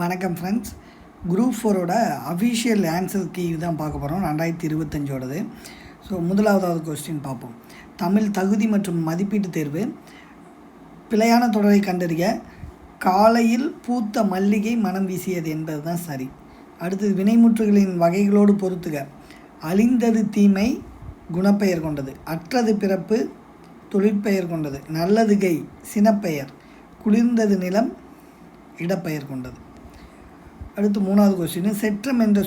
வணக்கம் friends. Group 4ஓட official answer key தான் பார்க்க போகிறோம் 2025ஓடது. ஸோ முதலாவதாவது கொஸ்டின் பார்ப்போம். தமிழ் தகுதி மற்றும் மதிப்பீட்டு தேர்வு. பிழையான தொடரை கண்டறிய. காலையில் பூத்த மல்லிகை மனம் வீசியது என்பது தான் சரி. அடுத்தது வினைமுற்றுகளின் வகைகளோடு பொறுத்துக. அழிந்தது தீமை குணப்பெயர் கொண்டது. அற்றது பிறப்பு தொழிற்பெயர் கொண்டது. நல்லது கை சினப்பெயர். குளிர்ந்தது நிலம் இடப்பெயர் கொண்டது. அடுத்து மூணாவது கொஸ்டின். செற்றம் என்ற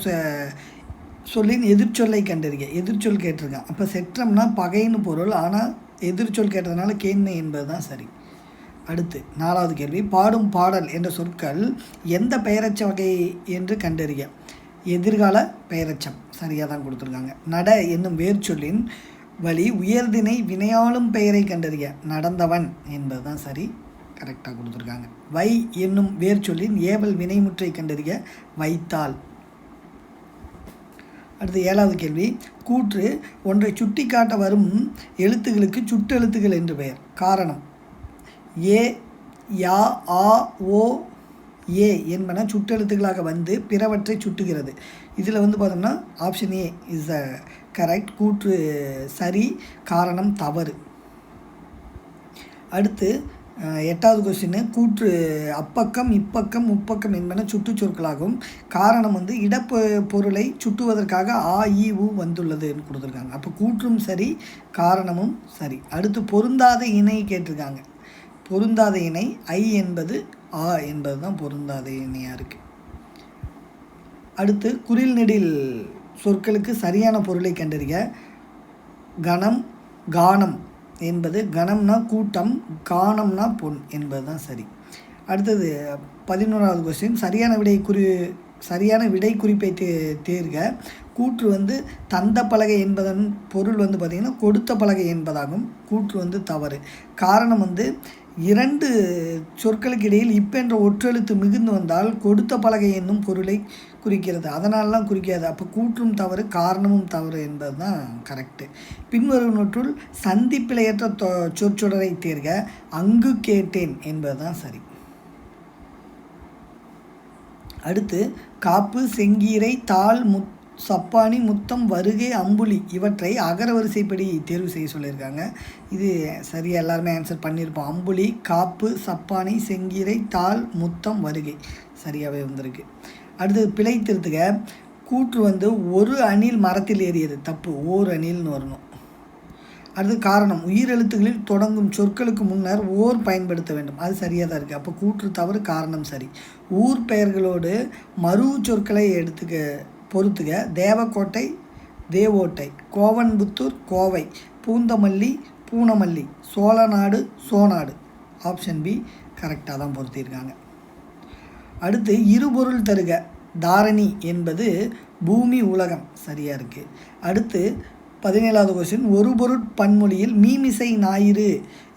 சொல்லின் எதிர்ச்சொல்லை கண்டறிய. எதிர்ச்சொல் கேட்டிருக்கேன். அப்போ செற்றம்னா பகைன்னு பொருள், ஆனால் எதிர்ச்சொல் கேட்டதுனால கேண்மை என்பது தான் சரி. அடுத்து நாலாவது கேள்வி. பாடும் பாடல் என்ற சொற்கள் எந்த பெயரச்ச வகை என்று கண்டறிய. எதிர்கால பெயரச்சம் சரியாக தான் கொடுத்துருக்காங்க. நட என்னும் வேர்ச்சொல்லின் வழி உயர்திணை வினையாளும் பெயரை கண்டறிய. நடந்தவன் என்பது தான் சரி, கரெக்டாக கொடுத்துருக்காங்க. வை என்னும் வேர் சொல்லின் ஏவல் வினைமுற்றை கண்டறிய. வைத்தால். அடுத்து ஏழாவது கேள்வி. கூற்று ஒன்றை சுட்டி காட்ட வரும் எழுத்துக்களுக்கு சுட்டெழுத்துக்கள் என்று பெயர். காரணம். ஏ யா ஆ ஓ ஏ என்பன சுட்டெழுத்துக்களாக வந்து பிறவற்றை சுட்டுகிறது. இதில் பார்த்தோம்னா option A is a correct. கூற்று சரி, காரணம் தவறு. அடுத்து எட்டாவது கொஸ்டின். கூற்று அப்பக்கம் இப்பக்கம் முப்பக்கம் என்பன சுட்டுச்சொற்களாகும். காரணம் பொருளை சுட்டுவதற்காக ஆ இ உ வந்துள்ளதுன்னு கொடுத்துருக்காங்க. அப்போ கூற்றும் சரி, காரணமும் சரி. அடுத்து பொருந்தாத இணை கேட்டிருக்காங்க. பொருந்தாத இணை ஐ என்பது ஆ என்பது தான் பொருந்தாத இணையாக இருக்குது. அடுத்து குறில் நெடில் சொற்களுக்கு சரியான பொருளை கண்டறிய. கணம் கானம் என்பது கணம்னா கூட்டம், காணம்னா பொன் என்பது தான் சரி. அடுத்தது 11வது கொஸ்டின். சரியான விடை குறிப்பை தேர்க. கூற்று தந்த பலகை என்பதன் பொருள் பார்த்திங்கன்னா கொடுத்த பலகை என்பதாகும். கூற்று தவறு. காரணம் இரண்டு சொற்களுக்கு இடையில் என்ற ஒற்றெழுத்து மிகுந்து வந்தால் கொடுத்த பலகை என்னும் பொருளை குறிக்கிறது, அதனாலலாம் குறிக்காது. அப்போ கூற்றும் தவறு, காரணமும் தவறு என்பது தான் கரெக்டு. பின்வருவனற்றுள் சந்திப்பிழையற்ற சொற்றொடரை தேர்க. அங்கு கேட்டேன் என்பது தான் சரி. அடுத்து காப்பு செங்கீரை தாள் சப்பானி முத்தம் வருகை அம்புலி இவற்றை அகர வரிசைப்படி தேர்வு செய்ய சொல்லியிருக்காங்க. இது சரியாக எல்லாருமே ஆன்சர் பண்ணியிருப்போம். அம்புலி, காப்பு, சப்பானி, செங்கீரை, தாள், முத்தம், வருகை சரியாகவே வந்திருக்கு. அடுத்தது பிழை திருத்துக. கூற்று ஒரு அணில் மரத்தில் ஏறியது தப்பு, ஓர் அணில்னு வரணும். அடுத்து காரணம். உயிரெழுத்துகளில் தொடங்கும் சொற்களுக்கு முன்னர் ஓர் பயன்படுத்த வேண்டும், அது சரியாக தான் இருக்குது. அப்போ கூற்று தவறு, காரணம் சரி. ஊர் பெயர்களோடு மறு சொற்களை பொறுத்துக. தேவக்கோட்டை தேவோட்டை, கோவன்புத்தூர் கோவை, பூந்தமல்லி பூனமல்லி, சோழநாடு சோநாடு. ஆப்ஷன் பி கரெக்டாக தான் பொருத்தியிருக்காங்க. அடுத்து இருபொருள் தருக. தாரணி என்பது பூமி உலகம் சரியாக இருக்குது. அடுத்து 17வது கொஸ்டின். ஒரு பொருட் பன்மொழியில் மீமிசை ஞாயிறு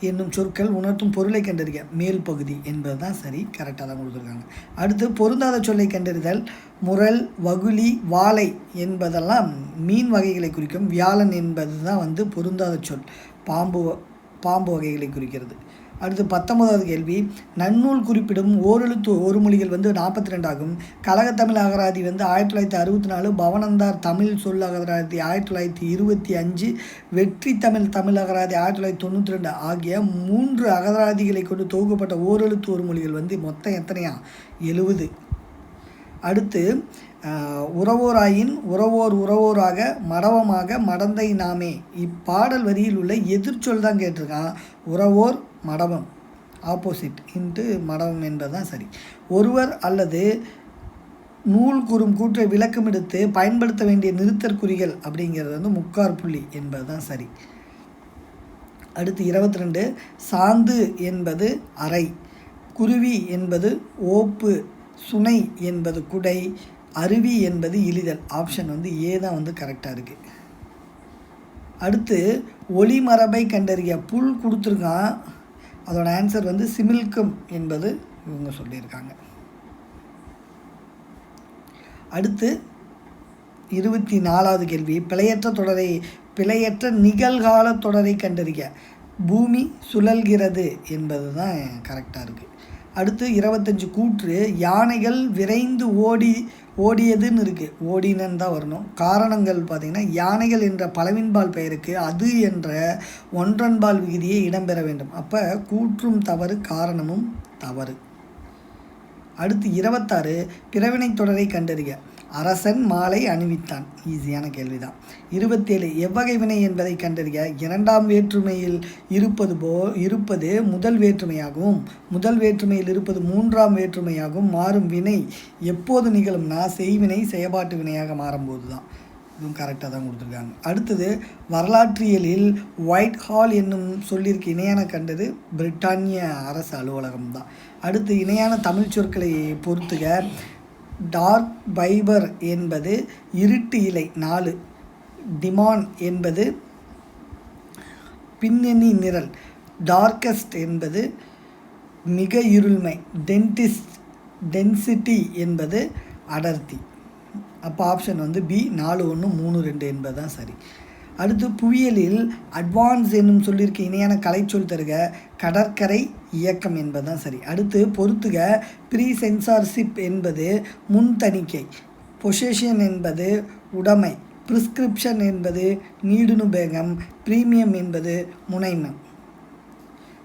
என்னும் சொற்கள் உணர்த்தும் பொருளை கண்டறிய. மேல் பகுதி என்பது தான் சரி, கரெக்டாக தான் கொடுத்துருக்காங்க. அடுத்து பொருந்தாத சொல்லை கண்டறிதல். முரல், வகுளி, வாழை என்பதெல்லாம் மீன் வகைகளை குறிக்கும். வியாழன் என்பது தான் பொருந்தாத சொல், பாம்பு வகைகளை குறிக்கிறது. அடுத்து 19வது கேள்வி. நன்னூல் குறிப்பிடும் ஓரெழுத்து ஒரு மொழிகள் 42 ஆகும். கழகத்தமிழ் அகராதி 1964, பவனந்தார் தமிழ் சொல் அகராதி 1925, வெற்றி தமிழ் அகராதி 1992 ஆகிய 3 அகராதிகளை கொண்டு தொகுக்கப்பட்ட ஓரெழுத்து ஒரு மொழிகள் மொத்தம் எத்தனையா? 70. அடுத்து உறவோராயின் உறவோராக மடவமாக மடந்தை நாமே. இப்பாடல் வரியில் உள்ள எதிர்ச்சொல் தான் கேட்டிருக்கான். உறவோர் மடவம், ஆப்போசிட் இன்ட்டு மடவம் என்பதுதான் சரி. ஒருவர் அல்லது நூல் கூறும் கூற்றை விளக்கம் எடுத்து பயன்படுத்த வேண்டிய நிறுத்தற்குறிகள் அப்படிங்கிறது முக்கார் புள்ளி என்பது தான் சரி. அடுத்து 22. சாந்து என்பது அறை, குருவி என்பது ஓப்பு, சுனை என்பது குடை, அருவி என்பது இழிதல். ஆப்ஷன் ஏ தான் கரெக்டாக இருக்குது. அடுத்து ஒளிமரபை கண்டறிய. புல் கொடுத்துருக்கான், அதோட ஆன்சர் சிமில்கம் என்பது இவங்க சொல்லியிருக்காங்க. அடுத்து 24வது கேள்வி. பிழையற்ற நிகழ்கால தொடரை கண்டறிய. பூமி சுழல்கிறது என்பது தான் கரெக்டாக இருக்குது. அடுத்து 25 கூற்று யானைகள் விரைந்து ஓடியதுன்னு இருக்குது, ஓடினன்னு தான் வரணும். காரணங்கள் பார்த்திங்கன்னா யானைகள் என்ற பலவின்பால் பெயருக்கு அது என்ற ஒன்றன்பால் விகுதியை இடம்பெற வேண்டும். அப்போ கூற்றும் தவறு, காரணமும் தவறு. அடுத்து 26 பிறவினை தொடரை கண்டறிக. அரசன் மாலை அணிவித்தான், ஈஸியான கேள்விதான். 27 எவ்வகை வினை என்பதை கண்டறிக. இரண்டாம் வேற்றுமையில் இருப்பது முதல் வேற்றுமையாகவும் முதல் வேற்றுமையில் இருப்பது மூன்றாம் வேற்றுமையாகவும் மாறும் வினை எப்போது நிகழும்னா செய்வினை செயற்பாட்டு வினையாக மாறும்போது தான். இதுவும் கரெக்டாக தான் கொடுத்துருக்காங்க. அடுத்தது வரலாற்றியலில் ஒயிட் ஹால் என்னும் சொல்லிற்கு இணையான கண்டது பிரிட்டானிய அரசு அலுவலகம் தான். அடுத்து இணையான தமிழ் சொற்களை பொறுத்துக. டார்க் ஃபைபர் என்பது இருட்டு இலை 4, டிமான் என்பது பின்னணி நிரல், டார்க்கஸ்ட் என்பது மிக இருள்மை, டென்சிட்டி என்பது அடர்த்தி. அப்போ ஆப்ஷன் வந்து பி 4, 1, 3, 2 என்பது தான் சரி. அடுத்து புவியியலில் அட்வான்ஸ் என்னும் சொல்லிற்கு இணையான கலைச்சொல் தருக. கடற்கரை இயக்கம் என்பது தான் சரி. அடுத்து பொறுத்துக. ப்ரீ சென்சார்ஷிப் என்பது முன் தணிக்கை, பொசேஷன் என்பது உடைமை, ப்ரிஸ்கிரிப்ஷன் என்பது நீடுனுபேகம், ப்ரீமியம் என்பது முனைமம்.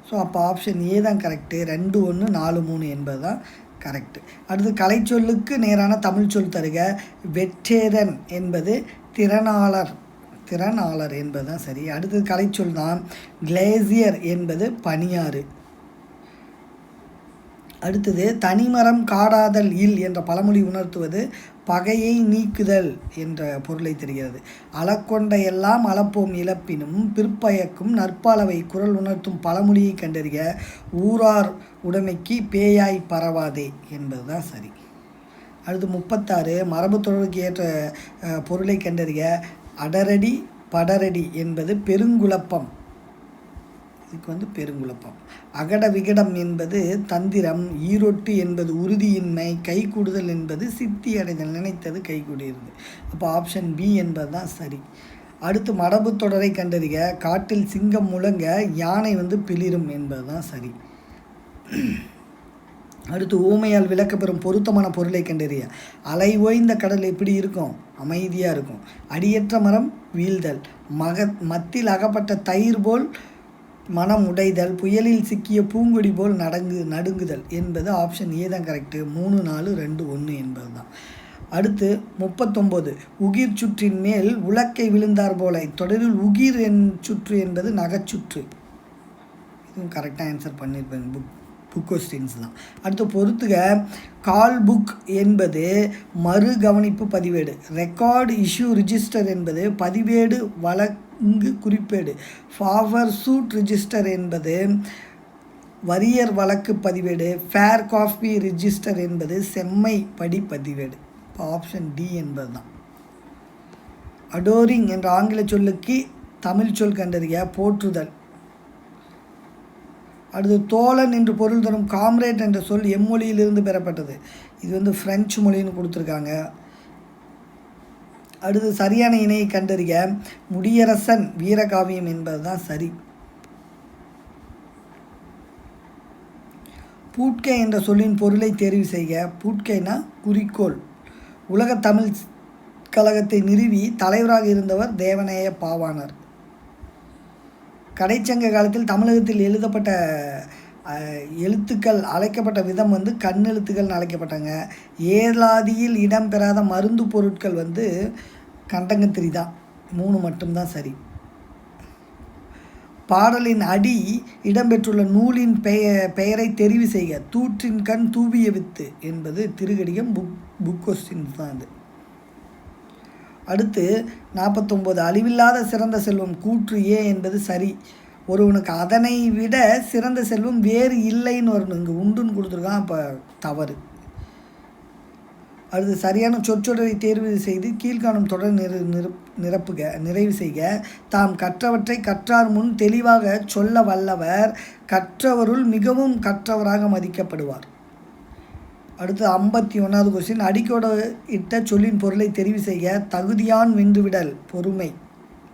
ஸோ அப்போ ஆப்ஷன் ஏ தான் கரெக்டு. 2, 1, 4, 3 என்பது தான் கரெக்டு. அடுத்து கலைச்சொல்லுக்கு நேரான தமிழ் சொல் தருக. வெட்டேரன் என்பது திறனாளர் என்பது தான் சரி. அடுத்தது கலைச்சொல் தான். கிளேசியர் என்பது பனியாறு. அடுத்தது தனிமரம் காடாதல் இல் என்ற பழமொழி உணர்த்துவது பகையை நீக்குதல் என்ற பொருளை தெரிகிறது. அளக்கொண்ட எல்லாம் அளப்போம் இழப்பினும் பிற்பயக்கும் நற்பளவை குரல் உணர்த்தும் பழமொழியை கண்டறிக. ஊரார் உடைமைக்கு பேயாய் பரவாதே என்பது தான் சரி. அடுத்து 36 மரபு தொடருக்கு ஏற்ற பொருளை கண்டறிக. அடரடி படரடி என்பது பெருங்குழப்பம், இதுக்கு வந்து பெருங்குழப்பம். அகட விகடம் என்பது தந்திரம், ஈரொட்டு என்பது உறுதியின்மை, கைகூடுதல் என்பது சித்தி அடைதல், நினைத்தது கைகூடுகிறது. அப்போ ஆப்ஷன் பி என்பது தான் சரி. அடுத்து மரபு தொடரை கண்டறிக. காட்டில் சிங்கம் முழங்க யானை வந்து பிளிரும் என்பது தான் சரி. அடுத்து ஊமையால் விளக்கப்பெறும் பொருத்தமான பொருளை கண்டறிய. அலை ஓய்ந்த கடல் எப்படி இருக்கும்? அமைதியாக இருக்கும். அடியற்ற மரம் வீழ்தல், மத்தில் அகப்பட்ட தயிர் போல் மனம் உடைதல், புயலில் சிக்கிய பூங்கொடி போல் நடுங்குதல் என்பது ஆப்ஷன் ஏ தான் கரெக்டு. 3, 4, 2, 1 என்பது தான். அடுத்து 39 உகிர் சுற்றின் மேல் உலக்கை விழுந்தார் போல. தொடரில் உகிர் சுற்று என்பது நகைச்சுற்று. இதுவும் கரெக்டாக ஆன்சர் பண்ணியிருப்பேன், புக் கொஸ்டின்ஸ் தான். அடுத்து பொறுத்துக. கால் புக் என்பது மறு கவனிப்பு பதிவேடு, ரெக்கார்டு இஷ்யூ ரிஜிஸ்டர் என்பது பதிவேடு வழங்கு குறிப்பேடு, ஃபார்வர் சூட் ரிஜிஸ்டர் என்பது வரியர் வழக்கு பதிவேடு, ஃபேர் காப்பி ரிஜிஸ்டர் என்பது செம்மை படி பதிவேடு. இப்போ ஆப்ஷன் டி என்பது தான். அடோரிங் என்ற ஆங்கில சொல்லுக்கு தமிழ் சொல் கண்டறிய. போற்றுதல். அடுத்து தோழன் என்று பொருள் தரும் காம்ரேட் என்ற சொல் எம்மொழியிலிருந்து பெறப்பட்டது. இது வந்து பிரெஞ்சு மொழின்னு கொடுத்துருக்காங்க. அடுத்து சரியான இணையை கண்டறிக. முடியரசன் வீரகாவியம் என்பது தான் சரி. பூட்கை என்ற சொல்லின் பொருளை தேர்வு செய்க. பூட்கைனா குறிக்கோள். உலக தமிழ் கழகத்தை நிறுவி தலைவராக இருந்தவர் தேவநேய பாவாணர். கடைச்சங்க காலத்தில் தமிழகத்தில் எழுதப்பட்ட எழுத்துக்கள் அழைக்கப்பட்ட விதம் வந்து கண்ணெழுத்துக்கள்னு அழைக்கப்பட்டாங்க. ஏலாதியில் இடம்பெறாத மருந்து பொருட்கள் வந்து கண்டங்கத்திரி தான். 3 மட்டும்தான் சரி. பாடலின் அடி இடம்பெற்றுள்ள நூலின் பெயரை தெரிவு செய்க. தூற்றின் கண் தூவிய வித்து என்பது திருகடிகம். புக் கொஸ்டின்ஸ் தான் அது. அடுத்து 49 அழிவில்லாத சிறந்த செல்வம் கூற்று ஏ என்பது சரி. ஒருவனுக்கு அதனை விட சிறந்த செல்வம் வேறு இல்லைன்னு வரணும். இங்கே உண்டுன்னு கொடுத்துருக்கான், அப்போ தவறு. அடுத்து சரியான சொற்றொடரை தேர்வு செய்து கீழ்காணும் தொடர் நிறைவு செய்க. தாம் கற்றவற்றை கற்றார் முன் தெளிவாக சொல்ல வல்லவர் கற்றவருள் மிகவும் கற்றவராக மதிக்கப்படுவார். அடுத்து 51வது கொஸ்டின். அடிக்கோட இட்ட சொல்லின் பொருளை தெரிவு செய்க. தகுதியான் வென்றுவிடல் பொறுமை.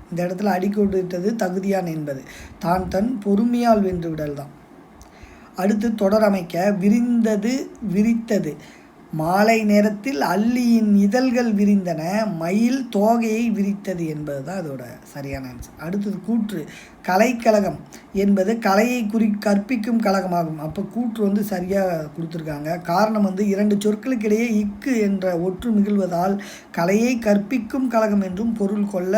இந்த இடத்துல அடிக்கோடு இட்டது தகுதியான் என்பது தான் தன் பொறுமையால் வென்றுவிடல் தான். அடுத்து தொடரமைக்க விரிந்தது விரித்தது, மாலை நேரத்தில் அல்லியின் இதழ்கள் விரிந்தன, மயில் தோகையை விரித்தது என்பது தான் அதோட சரியான ஆன்சர். அடுத்தது கூற்று, கலைக்கழகம் என்பது கலையை கற்பிக்கும் கழகமாகும். அப்போ கூற்று வந்து சரியாக கொடுத்துருக்காங்க. காரணம் வந்து 2 சொற்களுக்கிடையே இக்கு என்ற ஒற்று மிகுவதால் கலையை கற்பிக்கும் கழகம் என்றும் பொருள் கொள்ள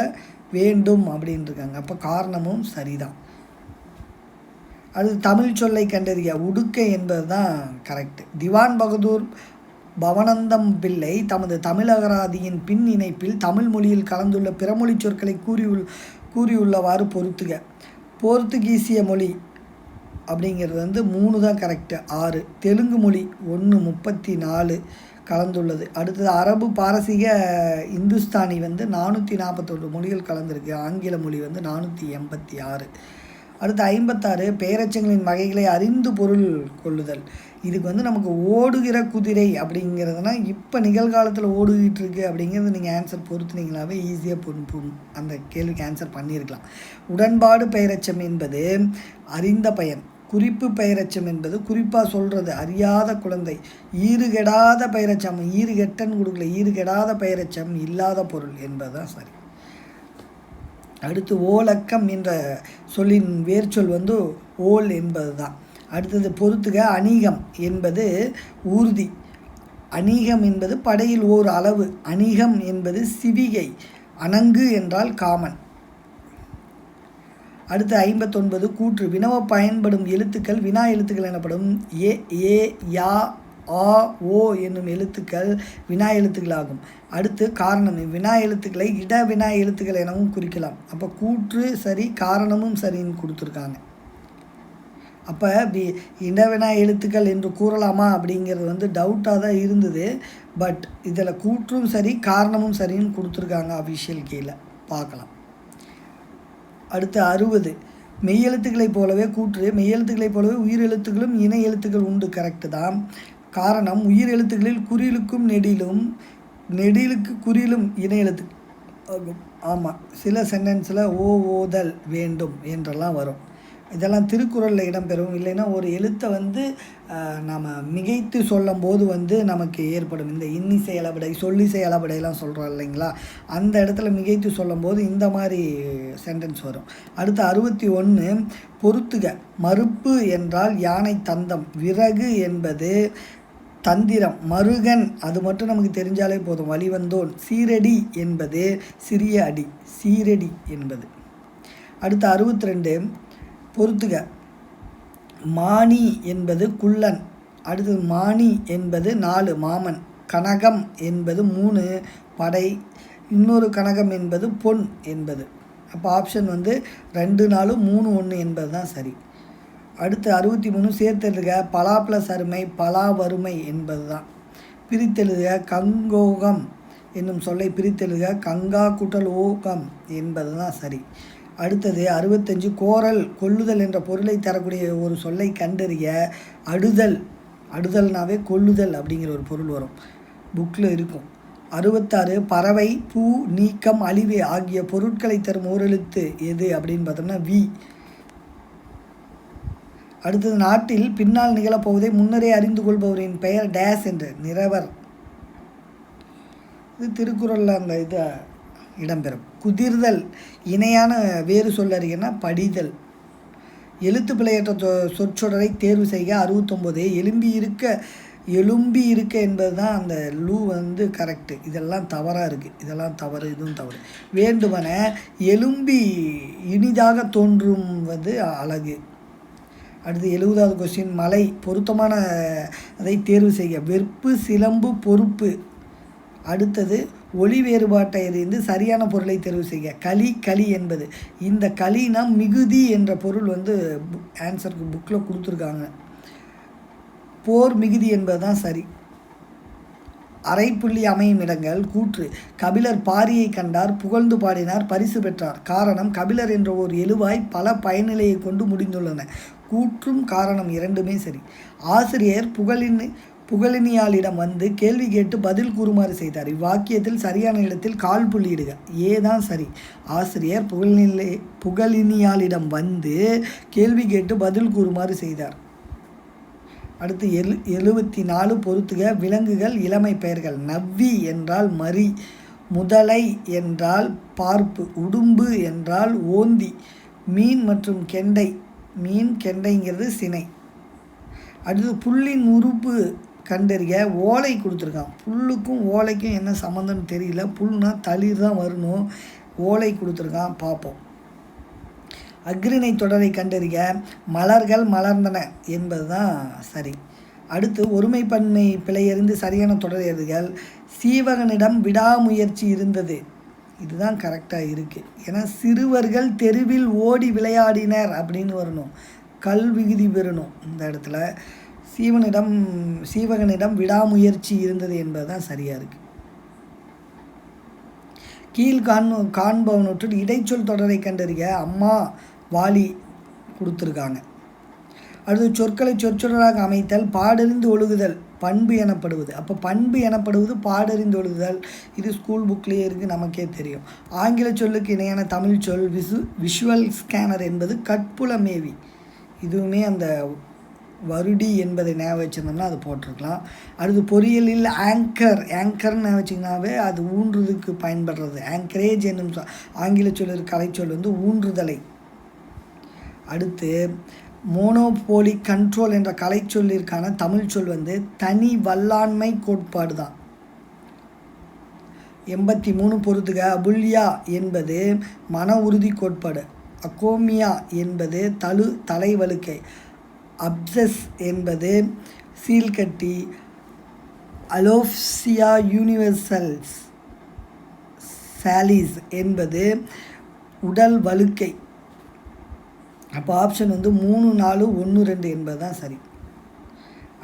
வேண்டும் அப்படின்ட்டுருக்காங்க. அப்போ காரணமும் சரிதான். அடுத்து தமிழ் சொல்லை கண்டறிய, உடுக்கை என்பது தான் கரெக்டு. திவான் பகதூர் பவனந்தம் பிள்ளை தமது தமிழகராதியின் பின் இணைப்பில் தமிழ் மொழியில் கலந்துள்ள பிறமொழி சொற்களை கூறியுள்ளவாறு பொறுத்துக. போர்த்துகீசிய மொழி அப்படிங்கிறது வந்து 3 தான் கரெக்டு, 6. தெலுங்கு மொழி 1 34 கலந்துள்ளது. அடுத்தது அரபு பாரசீக இந்துஸ்தானி வந்து 441 மொழிகள் கலந்துருக்கு. ஆங்கில மொழி வந்து 486. அடுத்து 56 பெயரெச்சங்களின் வகைகளை அறிந்து பொருள் கொள்ளுதல். இதுக்கு வந்து நமக்கு ஓடுகிற குதிரை அப்படிங்கிறதுனா இப்போ நிகழ்காலத்தில் ஓடிக்கிட்டு இருக்குது அப்படிங்கிறது நீங்கள் ஆன்சர் பொறுத்துனீங்களாவே ஈஸியாக அந்த கேள்விக்கு ஆன்சர் பண்ணியிருக்கலாம். உடன்பாடு பெயரெச்சம் என்பது அறிந்த பயன், குறிப்பு பெயரெச்சம் என்பது குறிப்பாக சொல்கிறது அறியாத குழந்தை, ஈறுகெடாத பெயரெச்சம், ஈறுகெட்டன்னு கொடுக்கல, ஈறுகெடாத பெயரெச்சம் இல்லாத பொருள் என்பது தான் சரி. அடுத்து ஓலக்கம் என்ற சொல்லின் வேர்ச்சொல் வந்து ஓல் என்பது தான். அடுத்தது பொறுத்துக, அணிகம் என்பது ஊர்தி, அணிகம் என்பது படையில் ஓர் அளவு, அணிகம் என்பது சிவிகை, அணங்கு என்றால் காமன். அடுத்து 59 கூற்று, வினவ பயன்படும் எழுத்துக்கள் வினா எழுத்துக்கள் எனப்படும். ஏ யா ஆ ஓ என்னும் எழுத்துக்கள் வினா எழுத்துக்களாகும். அடுத்து காரணம், வினா எழுத்துக்களை இட வினா எழுத்துக்கள் எனவும் குறிக்கலாம். அப்போ கூற்று சரி, காரணமும் சரின்னு கொடுத்துருக்காங்க. அப்போ இடவினா எழுத்துக்கள் என்று கூறலாமா அப்படிங்கிறது வந்து டவுட்டாக தான் இருந்தது. பட் இதில் கூற்றும் சரி காரணமும் சரின்னு கொடுத்துருக்காங்க அஃபிஷியல் கீழே பார்க்கலாம். அடுத்து 60 மெய்யெழுத்துக்களைப் போலவே கூற்று, மெய்யெழுத்துக்களைப் போலவே உயிரெழுத்துக்களும் இணை எழுத்துக்கள் உண்டு. கரெக்டு தான். காரணம், உயிர் எழுத்துக்களில் குறிலுக்கும் நெடிலும், நெடிலுக்கு குறிலும் இணை எழுத்து ஆகும். ஆமாம், சில சென்டென்ஸில் ஓதல் வேண்டும் என்றெல்லாம் வரும். இதெல்லாம் திருக்குறளில் இடம்பெறும். இல்லைன்னா ஒரு எழுத்தை வந்து நாம் மிகைத்து சொல்லும் போது வந்து நமக்கு ஏற்படும் இந்த இன்னிசை அளபடை சொல்லிசை அளபடையெல்லாம் சொல்கிறோம் இல்லைங்களா, அந்த இடத்துல மிகைத்து சொல்லும் போது இந்த மாதிரி சென்டென்ஸ் வரும். அடுத்து 61 பொறுத்துக, மறுப்பு என்றால் யானை தந்தம், விறகு என்பது தந்திரம், மருகன் அது மட்டும் நமக்கு தெரிஞ்சாலே போதும், வழிவந்தோன், சீரடி என்பது சிறிய அடி, சீரடி என்பது. அடுத்து 62 பொறுத்துக, மானி என்பது குள்ளன், அடுத்தது மானி என்பது 4 மாமன், கனகம் என்பது 3 படை, இன்னொரு கனகம் என்பது பொன் என்பது. அப்போ ஆப்ஷன் வந்து 2 4 3 1 என்பது தான் சரி. அடுத்து 63 சேர்த்தெழுதுக, பலா ப்ளஸ் அருமை பலா வறுமை என்பது தான். பிரித்தெழுதுக, கங்கோகம் என்னும் சொல்லை பிரித்தெழுதுக, கங்கா கூட்டல் ஓகம் என்பது தான் சரி. அடுத்தது 65 கோரல் கொல்லுதல் என்ற பொருளை தரக்கூடிய ஒரு சொல்லை கண்டறிய. அடுதல், அடுதல்னாவே கொல்லுதல் அப்படிங்கிற ஒரு பொருள் வரும், புக்கில் இருக்கும். 66 பறவை, பூ, நீக்கம், அழிவு ஆகிய பொருட்களை தரும் ஓரெழுத்து எது அப்படின்னு பார்த்தோம்னா வி. அடுத்தது நாட்டில் பின்னால் நிகழப்போவதை முன்னரே அறிந்து கொள்பவரின் பெயர் டேஸ் என்று, நிறவர். இது திருக்குறளில் அந்த இது இடம்பெறும். குதிர்தல் இணையான வேறு சொல்லறியன்னா படிதல். எழுத்து பிழையற்ற சொற்றொடரை தேர்வு செய்க. 69 எலும்பி இருக்க என்பது தான் அந்த லூ வந்து கரெக்டு. இதெல்லாம் தவறாக இருக்குது, இதெல்லாம் தவறு, இதுவும் தவறு. வேண்டுமென எலும்பி இனிதாக தோன்றுவது அழகு. அடுத்து 70வது கொஸ்டின், மலை பொருத்தமான அதை தேர்வு செய்ய. வெற்பு, சிலம்பு, பொறுப்பு. அடுத்தது ஒளி வேறுபாட்டை அறிந்து சரியான பொருளை தேர்வு செய்ய. களி என்பது, இந்த களினா மிகுதி என்ற பொருள் வந்து ஆன்சருக்கு புக்கில் கொடுத்துருக்காங்க. போர் மிகுதி என்பது தான் சரி. அரைப்புள்ளி அமையும் இடங்கள். கூற்று, கபிலர் பாரியை கண்டார், புகழ்ந்து பாடினார், பரிசு பெற்றார். காரணம், கபிலர் என்ற ஒரு எழுவாய் பல பயனிலையை கொண்டு முடிந்துள்ளன. கூற்றும் காரணம் இரண்டுமே சரி. ஆசிரியர் புகழினியாளிடம் வந்து கேள்வி கேட்டு பதில் கூறுமாறு செய்தார். இவ்வாக்கியத்தில் சரியான இடத்தில் கால் புள்ளியிடுக. ஏதான் சரி. ஆசிரியர் புகழினியாளிடம் வந்து கேள்வி கேட்டு பதில் கூறுமாறு செய்தார். அடுத்து 74 பொறுத்துக. விலங்குகள் இளமை பெயர்கள். நவ்வி என்றால் மரி, முதலை என்றால் பார்ப்பு, உடும்பு என்றால் ஓந்தி, மீன் மற்றும் கெண்டை. மீன் கெண்டைங்கிறது சினை. அடுத்து புல்லின் உறுப்பு கண்டறிய. ஓலை கொடுத்துருக்கான். புல்லுக்கும் ஓலைக்கும் என்ன சம்மந்தம்னு தெரியல. புல்னா தளிர் தான் வரணும். ஓலை கொடுத்துருக்கான், பார்ப்போம். அக்ரிணை தொடரை கண்டறிய. மலர்கள் மலர்ந்தன என்பது தான் சரி. அடுத்து ஒருமைப்பன்மை பிழையறிந்து சரியான தொடர் எழுதுகள். சீவகனிடம் விடாமுயற்சி இருந்தது. இதுதான் கரெக்டாக இருக்குது. ஏன்னா சிறுவர்கள் தெருவில் ஓடி விளையாடினர் அப்படின்னு வரணும். கல் விகுதி பெறணும். இந்த இடத்துல சீவகனிடம் விடாமுயற்சி இருந்தது என்பது தான் சரியாக இருக்குது. கீழ் காண்பவனொற்றில் இடைச்சொல் தொடரை கண்டறிய. அம்மா, வாலி கொடுத்துருக்காங்க. அடுத்து சொற்களை சொற்றொடராக அமைத்தல். பாடறிந்து ஒழுகுதல் பண்பு எனப்படுவது. அப்போ பண்பு எனப்படுவது பாடறிந்து ஒழுகுதல். இது ஸ்கூல் புக்லேயே இருக்குது, நமக்கே தெரியும். ஆங்கில சொல்லுக்கு இணையான தமிழ் சொல் விஷுவல் ஸ்கேனர் என்பது கட்புலமேவி. இதுவுமே அந்த வருடி என்பதை ஞாபகம் வச்சுருந்தோம்னா அது போட்டிருக்கலாம். அடுத்து பொறியியலில் ஆங்கர்னு ஞாபகம் வச்சிங்கனாவே அது ஊன்றுறதுக்கு பயன்படுறது. ஆங்கரேஜ் என்னும் ஆங்கில சொல் கலைச்சொல் வந்து ஊன்றுதலை. அடுத்து மோனோபோலி கண்ட்ரோல் என்ற கலைச்சொல்லிற்கான தமிழ் சொல் வந்து தனி வல்லாண்மை கோட்பாடு தான். 83 பொறுத்துக. அபுல்யா என்பது மன உறுதி கோட்பாடு. அகோமியா என்பது தலைவழுக்கை. அப்சஸ் என்பது சீல்கட்டி. அலோப்சியா யூனிவர்சல்ஸ் சாலிஸ் என்பது உடல் வழுக்கை. அப்போ ஆப்ஷன் வந்து 3, 4, 1, 2 என்பது தான் சரி.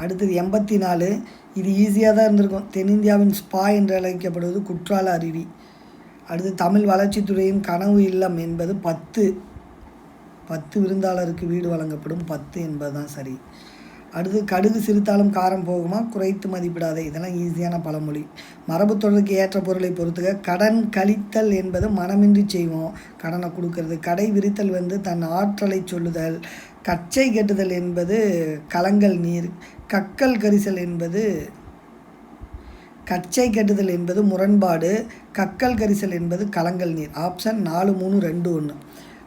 அடுத்தது 84. இது ஈஸியாக தான் இருந்திருக்கும். தென்னிந்தியாவின் ஸ்பா என்று அழைக்கப்படுவது குற்றால அருவி. அடுத்து தமிழ் வளர்ச்சித்துறையின் கனவு இல்லம் என்பது 10 விருந்தாளருக்கு வீடு வழங்கப்படும் 10 என்பது தான் சரி. அடுத்து கடுகு சிறுத்தாலும் காரம் போகுமா, குறைத்து மதிப்பிடாதே. இதெல்லாம் ஈஸியான பழமொழி. மரபு தொடருக்கு ஏற்ற பொருளை பொறுத்துக. கடன் கழித்தல் என்பது மனமின்றி செய்வோம், கடனை கொடுக்கறது. கடை விரித்தல் வந்து தன் ஆற்றலை சொல்லுதல். கச்சை கட்டுதல் என்பது கலங்கல் நீர். கக்கல் கரிசல் என்பது கச்சை கட்டுதல் என்பது முரண்பாடு. கக்கல் கரிசல் என்பது கலங்கல் நீர். ஆப்ஷன் 4, 3, 2, 1.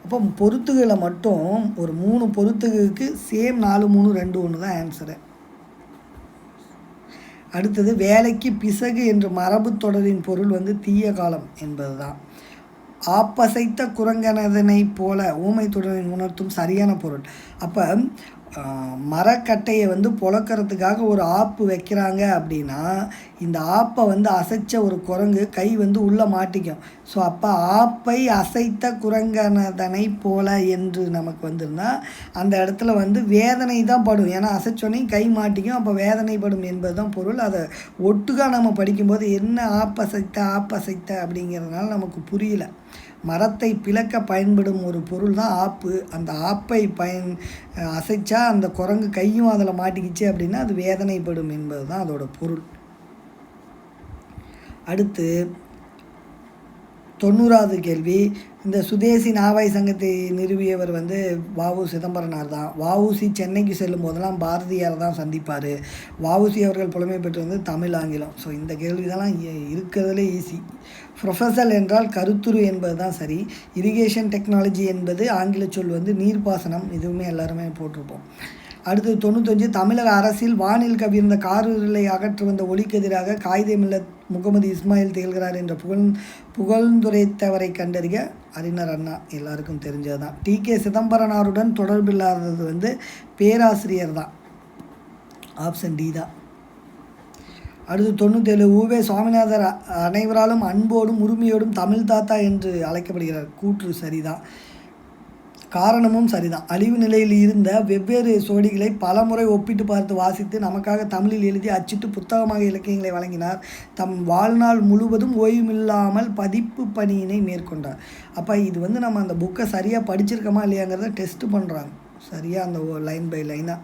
அப்போ பொறுத்துகளை மட்டும் ஒரு 3 பொறுத்துகளுக்கு சேம் 4, 3, 2, 1 தான் ஆன்சரு. அடுத்தது வேலைக்கு பிசகு என்ற மரபு தொடரின் பொருள் வந்து தீய காலம் என்பது தான். ஆப்பசைத்த குரங்கனதனை போல ஊமை தொடரின் உணர்த்தும் சரியான பொருள். அப்போ மரக்கட்டையை வந்து புழக்கிறதுக்காக ஒரு ஆப்பு வைக்கிறாங்க அப்படின்னா இந்த ஆப்பை வந்து அசைச்ச ஒரு குரங்கு கை வந்து உள்ளே மாட்டிக்கும். ஸோ அப்போ ஆப்பை அசைத்த குரங்கனதனை போல என்று நமக்கு வந்திருந்தால் அந்த இடத்துல வந்து வேதனை தான் படும். ஏன்னா அசைச்சோன்னே கை மாட்டிக்கும், அப்போ வேதனைப்படும் என்பது தான் பொருள். அதை ஒட்டுக்காக நம்ம படிக்கும்போது என்ன ஆப்பசைத்த அப்படிங்கிறதுனால நமக்கு புரியல. மரத்தை பிளக்க பயன்படும் ஒரு பொருள் தான் ஆப்பு. அந்த ஆப்பை அசைச்சா அந்த குரங்கு கையும் அதில் மாட்டிக்கிச்சு அப்படின்னா அது வேதனைப்படும் என்பது தான் அதோட பொருள். அடுத்து 90வது கேள்வி. இந்த சுதேசி நாவாய் சங்கத்தை நிறுவியவர் வந்து வ.உ. சிதம்பரனார் தான். வ.உ.சி. சென்னைக்கு செல்லும் போதெல்லாம் பாரதியார் தான் சந்திப்பார். வ.உ.சி. அவர்கள் புலமை பெற்று வந்து தமிழ், ஆங்கிலம். ஸோ இந்த கேள்விதெல்லாம் இருக்கிறதுலே ஈஸி. ப்ரொஃபஸல் என்றால் கருத்துரு என்பது தான் சரி. இரிகேஷன் டெக்னாலஜி என்பது ஆங்கில சொல் வந்து நீர்ப்பாசனம். இதுவுமே எல்லாருமே போட்டிருப்போம். அடுத்து 95. தமிழக அரசில் வானில் கவிழ்ந்த காரிருளை அகற்ற வந்த ஒளிக்கெதிராக காயிதே மில்லத் முகமது இஸ்மாயில் திகழ்கிறார் என்ற புகழ்ந்துரைத்தவரை கண்டறிய. அறிஞர் அண்ணா, எல்லாருக்கும் தெரிஞ்சது தான். டி.கே. சிதம்பரனாருடன் தொடர்பில்லாதது வந்து பேராசிரியர் தான். ஆப்ஷன் டி தான். அடுத்து 97. உவே சுவாமிநாதர் அனைவராலும் அன்போடும் உரிமையோடும் தமிழ் தாத்தா என்று அழைக்கப்படுகிறார். கூற்று சரிதான், காரணமும் சரிதான். அழிவு நிலையில் இருந்த வெவ்வேறு சோடிகளை பலமுறை ஒப்பிட்டு பார்த்து வாசித்து நமக்காக தமிழில் எழுதி அச்சிட்டு புத்தகமாக இலக்கியங்களை வழங்கினார். தம் வாழ்நாள் முழுவதும் ஓய்வுமில்லாமல் பதிப்பு பணியினை மேற்கொண்டார். அப்போ இது வந்து நம்ம அந்த புக்கை சரியாக படிச்சிருக்கோமா இல்லையாங்கிறத டெஸ்ட்டு பண்ணுறாங்க. சரியாக அந்த லைன் பை லைனாக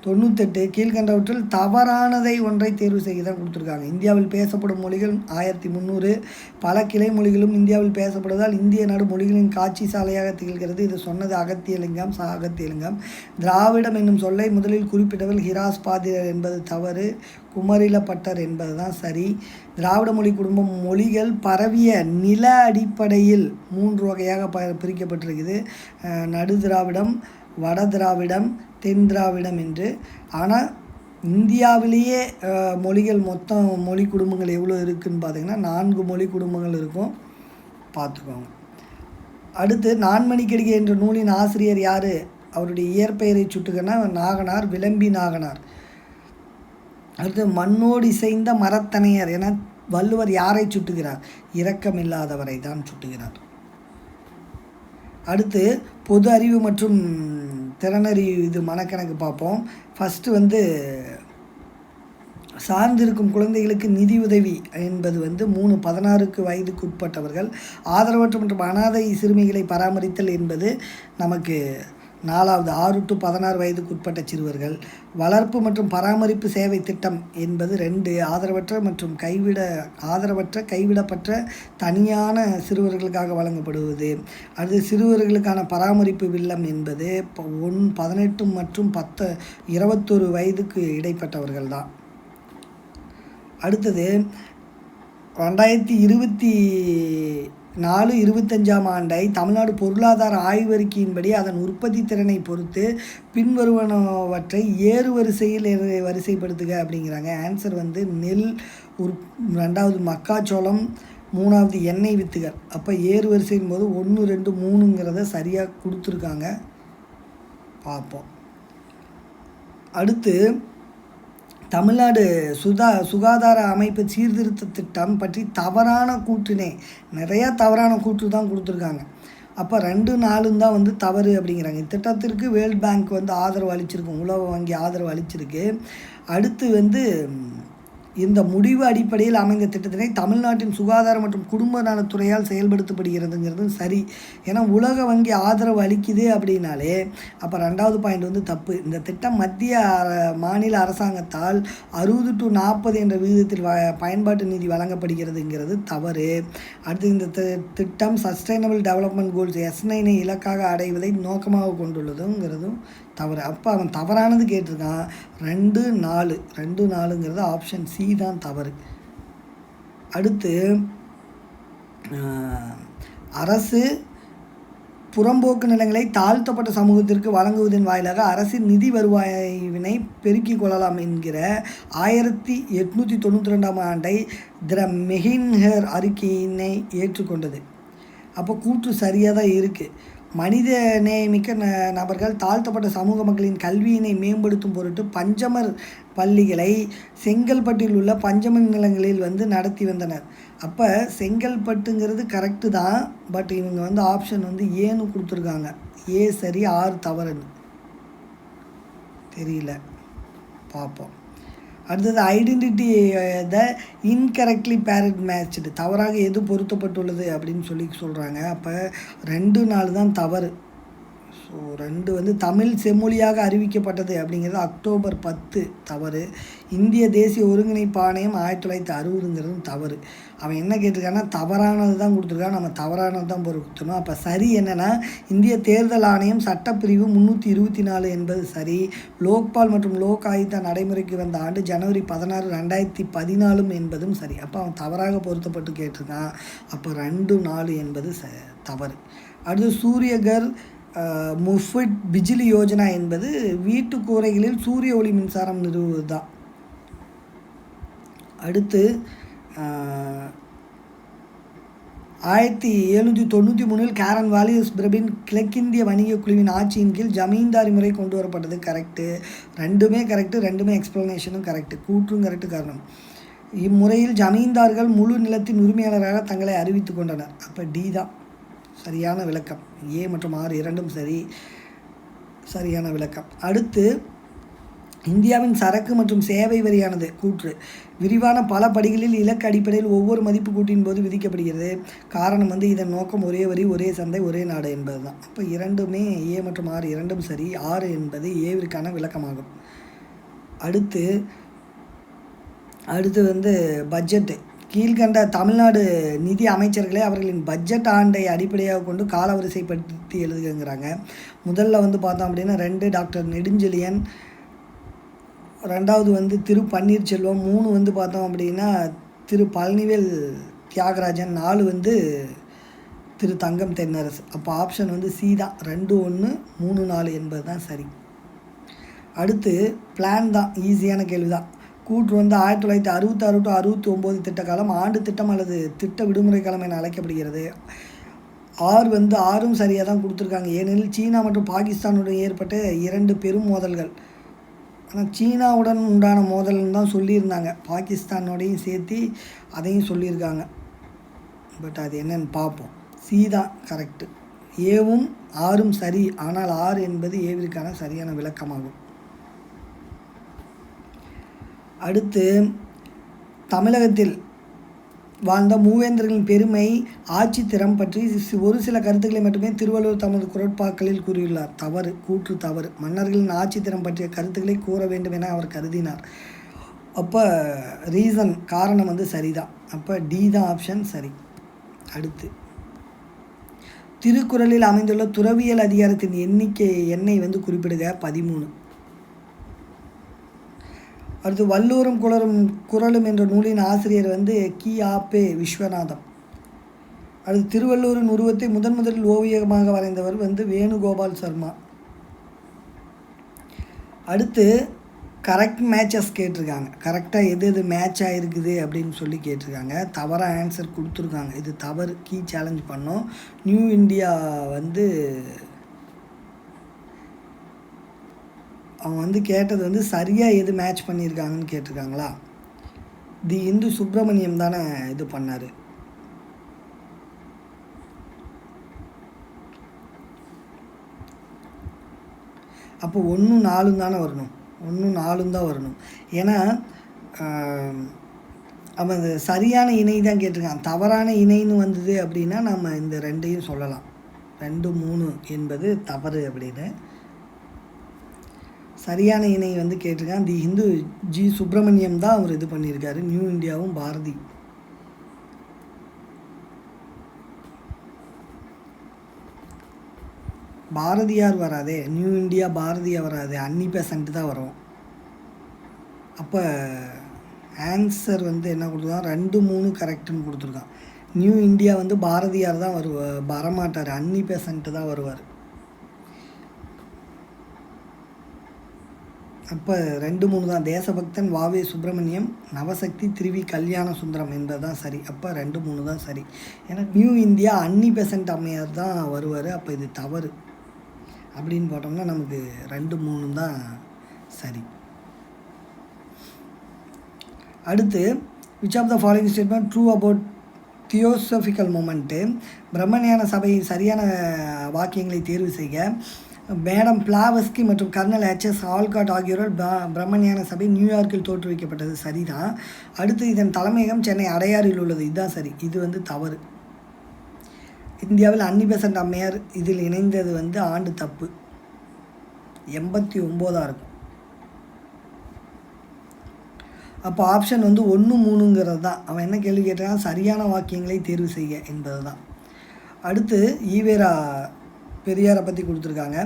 98 கீழ்கண்டவற்றில் தவறானதை ஒன்றை தேர்வு செய்ய தான் கொடுத்துருக்காங்க. இந்தியாவில் பேசப்படும் மொழிகள் 1300. பல கிளை மொழிகளும் இந்தியாவில் பேசப்படுவதால் இந்திய நாடு மொழிகளின் காட்சி சாலையாக திகழ்கிறது. இது சொன்னது அகத்தியலிங்கம், அகத்தியலிங்கம். திராவிடம் என்னும் சொல்லை முதலில் குறிப்பிட்டவர் ஹிராஸ் பாதிரர் என்பது தவறு. குமரிலப்பட்டர் என்பது தான் சரி. திராவிட மொழி குடும்பம் மொழிகள் பரவிய நில அடிப்படையில் 3 வகையாக பிரிக்கப்பட்டிருக்குது. நடு திராவிடம், வட திராவிடம், தென் திராவிடம் என்று. ஆனால் இந்தியாவிலேயே மொழிகள் மொத்தம் மொழி குடும்பங்கள் எவ்வளோ இருக்குதுன்னு பார்த்திங்கன்னா 4 மொழி குடும்பங்கள் இருக்கும், பார்த்துக்கோங்க. அடுத்து நான்மணிக்கடிகை என்ற நூலின் ஆசிரியர் யார்? அவருடைய இயற்பெயரை சுட்டுக்கன்னா நாகனார், விளம்பி நாகனார். அடுத்து மண்ணோடு இசைந்த மரத்தனையர் என வள்ளுவர் யாரை சுட்டுகிறார்? இரக்கமில்லாதவரை தான் சுட்டுகிறார். அடுத்து பொது அறிவு மற்றும் திறனறிவு, இது மனக்கணக்கு பார்ப்போம். ஃபஸ்ட்டு சார்ந்திருக்கும் குழந்தைகளுக்கு நிதி உதவி என்பது 3-16 வயதுக்கு உட்பட்டவர்கள். ஆதரவற்ற மற்றும் அனாதை சிறுமிகளை பராமரித்தல் என்பது நமக்கு 4வது 6-16 வயதுக்கு உட்பட்ட சிறுவர்கள். வளர்ப்பு மற்றும் பராமரிப்பு சேவை திட்டம் என்பது 2 ஆதரவற்ற கைவிடப்பட்ட தனியான சிறுவர்களுக்காக வழங்கப்படுவது. அது சிறுவர்களுக்கான பராமரிப்பு இல்லம் என்பது 18 மற்றும் 21 வயதுக்கு இடைப்பட்டவர்கள் தான். அடுத்தது 2024-25 ஆண்டை தமிழ்நாடு பொருளாதார ஆய்வறிக்கையின்படி அதன் உற்பத்தி திறனை பொறுத்து பின்வருவனவற்றை ஏறுவரிசையில் வரிசைப்படுத்துக அப்படிங்கிறாங்க. ஆன்சர் நெல், 2வது மக்காச்சோளம், 3வது எண்ணெய் வித்துகள். அப்போ ஏறுவரிசையின் போது 1, 2, 3ங்கிறத சரியாக கொடுத்துருக்காங்க, பார்ப்போம். அடுத்து தமிழ்நாடு சுகாதார அமைப்பு சீர்திருத்த திட்டம் பற்றி தவறான கூற்றினே, நிறையா தவறான கூற்று தான் கொடுத்துருக்காங்க. அப்போ 2, 4 தான் தவறு அப்படிங்கிறாங்க. இத்திட்டத்திற்கு வேர்ல்ட் பேங்க் ஆதரவு அளிச்சிருக்கு, உலக வங்கி ஆதரவு அளிச்சிருக்கு. அடுத்து இந்த முடிவு அடிப்படையில் அமைந்த திட்டத்தினை தமிழ்நாட்டின் சுகாதார மற்றும் குடும்ப நலத்துறையால் செயல்படுத்தப்படுகிறதுங்கிறது சரி. ஏன்னா உலக வங்கி ஆதரவு அளிக்குது அப்படின்னாலே அப்போ 2வது பாயிண்ட் தப்பு. இந்த திட்டம் மத்திய மாநில அரசாங்கத்தால் 60-40 என்ற விகிதத்தில் பயன்பாட்டு நிதி வழங்கப்படுகிறதுங்கிறது தவறு. அடுத்து இந்த திட்டம் சஸ்டைனபிள் டெவலப்மெண்ட் கோல்ஸ் S9 இலக்காக அடைவதை நோக்கமாக கொண்டுள்ளதுங்கிறதும் தவறு. அப்போ அவன் தவறானது கேட்டிருக்கான். 2, 4ங்கிறது ஆப்ஷன் சி தான் தவறு. அடுத்து அரசு புறம்போக்கு நிலங்களை தாழ்த்தப்பட்ட சமூகத்திற்கு வழங்குவதன் வாயிலாக அரசின் நிதி வருவாயினை பெருக்கிக் கொள்ளலாம் என்கிற 1892 ஆண்டை மெஹின்ஹர் அறிக்கையினை ஏற்றுக்கொண்டது. அப்போ கூற்று சரியாக தான் இருக்குது. மனித நேயமிக்க நபர்கள் தாழ்த்தப்பட்ட சமூக மக்களின் கல்வியினை மேம்படுத்தும் பொருட்டு பஞ்சமர் பள்ளிகளை செங்கல்பட்டில் உள்ள பஞ்சமர் நிலங்களில் நடத்தி வந்தனர். அப்போ செங்கல்பட்டுங்கிறது கரெக்டு தான், பட் இவங்க ஆப்ஷன் ஏன்னு கொடுத்துருக்காங்க. ஏ சரி, 6 தவறுன்னு தெரியல, பார்ப்போம். அடுத்தது ஐடென்டிட்டி த இன்கரெக்ட்லி பேரட் மேட்ச்டு, தவறாக எது பொருத்தப்பட்டுள்ளது அப்படின்னு சொல்கிறாங்க. அப்போ 2, 4 தான் தவறு. ஸோ 2 தமிழ் செம்மொழியாக அறிவிக்கப்பட்டது அப்படிங்கிறது அக்டோபர் 10 தவறு. இந்திய தேசிய ஒருங்கிணைப்பு ஆணையம் 1960ங்கிறதும் தவறு. அவன் என்ன கேட்டிருக்கான்னா தவறானது தான் கொடுத்துருக்கான், நம்ம தவறானது தான் பொருத்தணும். அப்போ சரி என்னென்னா இந்திய தேர்தல் ஆணையம் சட்டப்பிரிவு 324 என்பது சரி. லோக்பால் மற்றும் லோக் ஆயுக்தா நடைமுறைக்கு வந்த ஆண்டு ஜனவரி 16, 2014 என்பதும் சரி. அப்போ அவன் தவறாக பொருத்தப்பட்டு கேட்டிருக்கான். அப்போ 2, 4 என்பது தவறு. அடுத்து சூரியகர் முஃபிட் பிஜிலி யோஜனா என்பது வீட்டு கூரைகளில் சூரிய ஒளி மின்சாரம் நிறுவுவது தான். அடுத்து 1793 கேரன் வாலியஸ் பிரபின் கிழக்கிந்திய வணிக குழுவின் ஆட்சியின் கீழ் ஜமீன்தாரி முறை கொண்டு வரப்பட்டது. கரெக்டு, 2மே கரெக்டு, 2மே எக்ஸ்ப்ளனேஷனும் கரெக்டு, கூற்றும் கரெக்டு. காரணம் இம்முறையில் ஜமீன்தார்கள் முழு நிலத்தின் உரிமையாளராக தங்களை அறிவித்து கொண்டனர். அப்போ டி தான் சரியான விளக்கம். ஏ மற்றும் 6 இரண்டும் சரி, சரியான விளக்கம். அடுத்து இந்தியாவின் சரக்கு மற்றும் சேவை வரியானது கூற்று விரிவான பல படிகளில் இலக்கு அடிப்படையில் ஒவ்வொரு மதிப்பு கூட்டின் போது விதிக்கப்படுகிறது. காரணம் இதன் நோக்கம் ஒரே வரி, ஒரே சந்தை, ஒரே நாடு என்பது தான். அப்போ 2மே ஏ மற்றும் 6 இரண்டும் சரி. 6 என்பது ஏவிற்கான விளக்கமாகும். அடுத்து வந்து பட்ஜெட்டு. கீழ்கண்ட தமிழ்நாடு நிதி அமைச்சர்களே அவர்களின் பட்ஜெட் ஆண்டை அடிப்படையாக கொண்டு காலவரிசைப்படுத்தி எழுதுங்கிறாங்க. முதல்ல வந்து பார்த்தோம் அப்படின்னா 2 டாக்டர் நெடுஞ்செழியன், 2வது வந்து திரு பன்னீர்செல்வம், 3 வந்து பார்த்தோம் அப்படின்னா திரு பழனிவேல் தியாகராஜன், 4 வந்து திரு தங்கம் தென்னரசு. அப்போ ஆப்ஷன் வந்து சி தான், 2, 1, 3, 4 என்பது தான் சரி. அடுத்து பிளான் தான், ஈஸியான கேள்வி தான். கூற்று வந்து 1966 to 69 திட்டக்காலம் ஆண்டு திட்டம் அல்லது திட்ட விடுமுறை காலம் என அழைக்கப்படுகிறது. வந்து 6ம் சரியாக தான் கொடுத்துருக்காங்க. ஏனெனில் சீனா மற்றும் பாகிஸ்தானுடன் ஏற்பட்ட 2 பெரும் மோதல்கள். ஆனால் சீனாவுடன் உண்டான மோதல்னு தான் சொல்லியிருந்தாங்க, பாகிஸ்தானோடையும் சேர்த்து அதையும் சொல்லியிருக்காங்க. பட் அது என்னன்னு பார்ப்போம். சி தான் கரெக்டு. ஏவும் 6ம் சரி, ஆனால் 6 என்பது ஏவிற்கான சரியான விளக்கமாகும். அடுத்து தமிழகத்தில் வாழ்ந்த மூவேந்தர்களின் பெருமை ஆட்சி திறம் பற்றி ஒரு சில கருத்துக்களை மட்டுமே திருவள்ளுவர் தமது குறட்பாக்களில் கூறியுள்ளார். தவறு, கூற்று தவறு. மன்னர்களின் ஆட்சி திறம் பற்றிய கருத்துக்களை கூற வேண்டும் என அவர் கருதினார். அப்போ ரீசன், காரணம் வந்து சரிதான். அப்போ டி தான் ஆப்ஷன் சரி. அடுத்து திருக்குறளில் அமைந்துள்ள துறவியல் அதிகாரத்தின் எண்ணை வந்து குறிப்பிடுக. 13. அடுத்து வல்லூரும் குறளும் என்ற நூலின் ஆசிரியர் வந்து கி.ஆ.பெ. விஸ்வநாதம். அடுத்து திருவள்ளுவரின் உருவத்தை முதலில் ஓவியமாக வரைந்தவர் வந்து வேணுகோபால் சர்மா. அடுத்து கரெக்ட் மேட்சஸ் கேட்டிருக்காங்க. கரெக்டாக எது மேட்ச் ஆகிருக்குது அப்படின்னு சொல்லி கேட்டிருக்காங்க. தவறாக ஆன்சர் கொடுத்துருக்காங்க. இது தவறு, கீ சேலஞ்ச் பண்ணோம். நியூ இந்தியா வந்து அவங்க வந்து கேட்டது வந்து சரியாக எது மேட்ச் பண்ணியிருக்காங்கன்னு கேட்டிருக்காங்களா. தி இந்து சுப்பிரமணியம் தானே இது பண்ணார். அப்போ 1, 4 தானே வரணும். 1, 4 தான் வரணும். ஏன்னா அவன் சரியான இணை தான் கேட்டிருக்கான். தவறான இணைன்னு வந்தது அப்படின்னா நம்ம இந்த 2ஐயும் சொல்லலாம். 2, 3 என்பது தவறு அப்படின்னு. சரியான இணை வந்து கேட்டிருக்கான். தி இந்து ஜி சுப்பிரமணியம் தான் அவர் இது பண்ணியிருக்காரு. நியூ இந்தியாவும் பாரதி. பாரதியார் வராதே, நியூ இந்தியா பாரதியார் வராது, அன்னி பெசன்ட் தான் வரும். அப்போ ஆன்சர் வந்து என்ன கொடுத்துருக்கான், 2, 3 கரெக்டுன்னு கொடுத்துருக்கான். நியூ இந்தியா வந்து பாரதியார் தான் வரமாட்டார், அன்னி பெசன்ட் தான் வருவார். அப்போ 2, 3 தான். தேசபக்தன் வாவே சுப்பிரமணியம், நவசக்தி திருவி கல்யாண சுந்தரம் என்பது தான் சரி. அப்போ 2, 3 தான் சரி. ஏன்னா நியூ இந்தியா அன்னி பெசன்ட் அம்மையார் தான் வருவார். அப்போ இது தவறு அப்படின்னு போட்டோம்னா நமக்கு 2, 3 தான் சரி. அடுத்து which of the following statement true about theosophical movement. பிரம்மஞான சபை சரியான வாக்கியங்களை தேர்வு செய்க. மேடம் பிளாவஸ்கி மற்றும் கர்னல் H.S. ஆல்காட் ஆகியோரால் பிரம்மஞான சபை நியூயார்க்கில் தோற்றுவிக்கப்பட்டது சரிதான். அடுத்து இதன் தலைமையகம் சென்னை அடையாறில் உள்ளது, இதுதான் சரி. இது வந்து தவறு. இந்தியாவில் அன்னி பெசன்ட் அம்மையார் இதில் இணைந்தது வந்து ஆண்டு தப்பு, 89 இருக்கும். அப்போ ஆப்ஷன் வந்து 1, 3ங்கிறது தான். அவன் என்ன கேள்வி கேட்டான், சரியான வாக்கியங்களை தேர்வு செய்ய என்பது தான். அடுத்து ஈவேரா பெரியாரை பற்றி கொடுத்துருக்காங்க.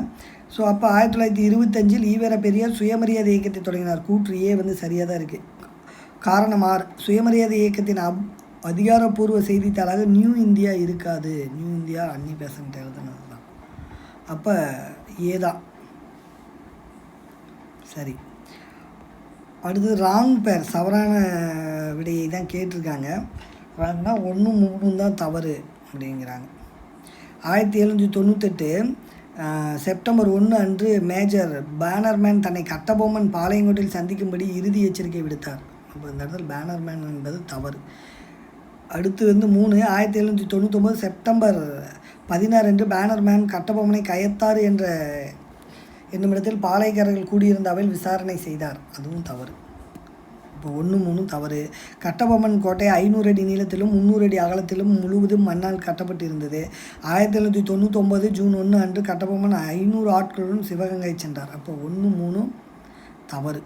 ஸோ அப்போ 1925 ஈவேரா பெரியார் சுயமரியாதை இயக்கத்தை தொடங்கினார். கூற்று ஏ வந்து சரியாக தான் இருக்குது. காரணம் ஆர், சுயமரியாதை இயக்கத்தின் அதிகாரப்பூர்வ செய்தித்தாளாக நியூ இந்தியா இருக்காது. நியூ இந்தியா அன்னி பெசன்ட் எழுதுனது தான். அப்போ ஏதான் சரி. அடுத்து ராங் பேர், தவறான விடையை தான் கேட்டிருக்காங்க. ராங்னா 1, 3 தான் தவறு அப்படிங்கிறாங்க. 1798 செப்டம்பர் 1 அன்று மேஜர் பேனர்மேன் தன்னை கட்டபொம்மன் பாளையங்கோட்டையில் சந்திக்கும்படி இறுதி எச்சரிக்கை விடுத்தார். அப்போ இந்த இடத்துல பேனர்மேன் என்பது தவறு. அடுத்து வந்து 3 1799 செப்டம்பர் 16 அன்று பேனர்மேன் கட்டபொம்மனை கயத்தாறு என்னுமிடத்தில் பாளையக்காரர்கள் கூடியிருந்த அவையில் விசாரணை செய்தார், அதுவும் தவறு. இப்போ 1, 3 தவறு. கட்டபொம்மன் கோட்டை 500 அடி நீளத்திலும் 300 அடி அகலத்திலும் முழுவதும் மண்ணால் கட்டப்பட்டிருந்தது. 1799 ஜூன் 1 அன்று கட்டபொம்மன் 500 ஆட்களுடன் சிவகங்கை சென்றார். அப்போ 1, 3 தவறு.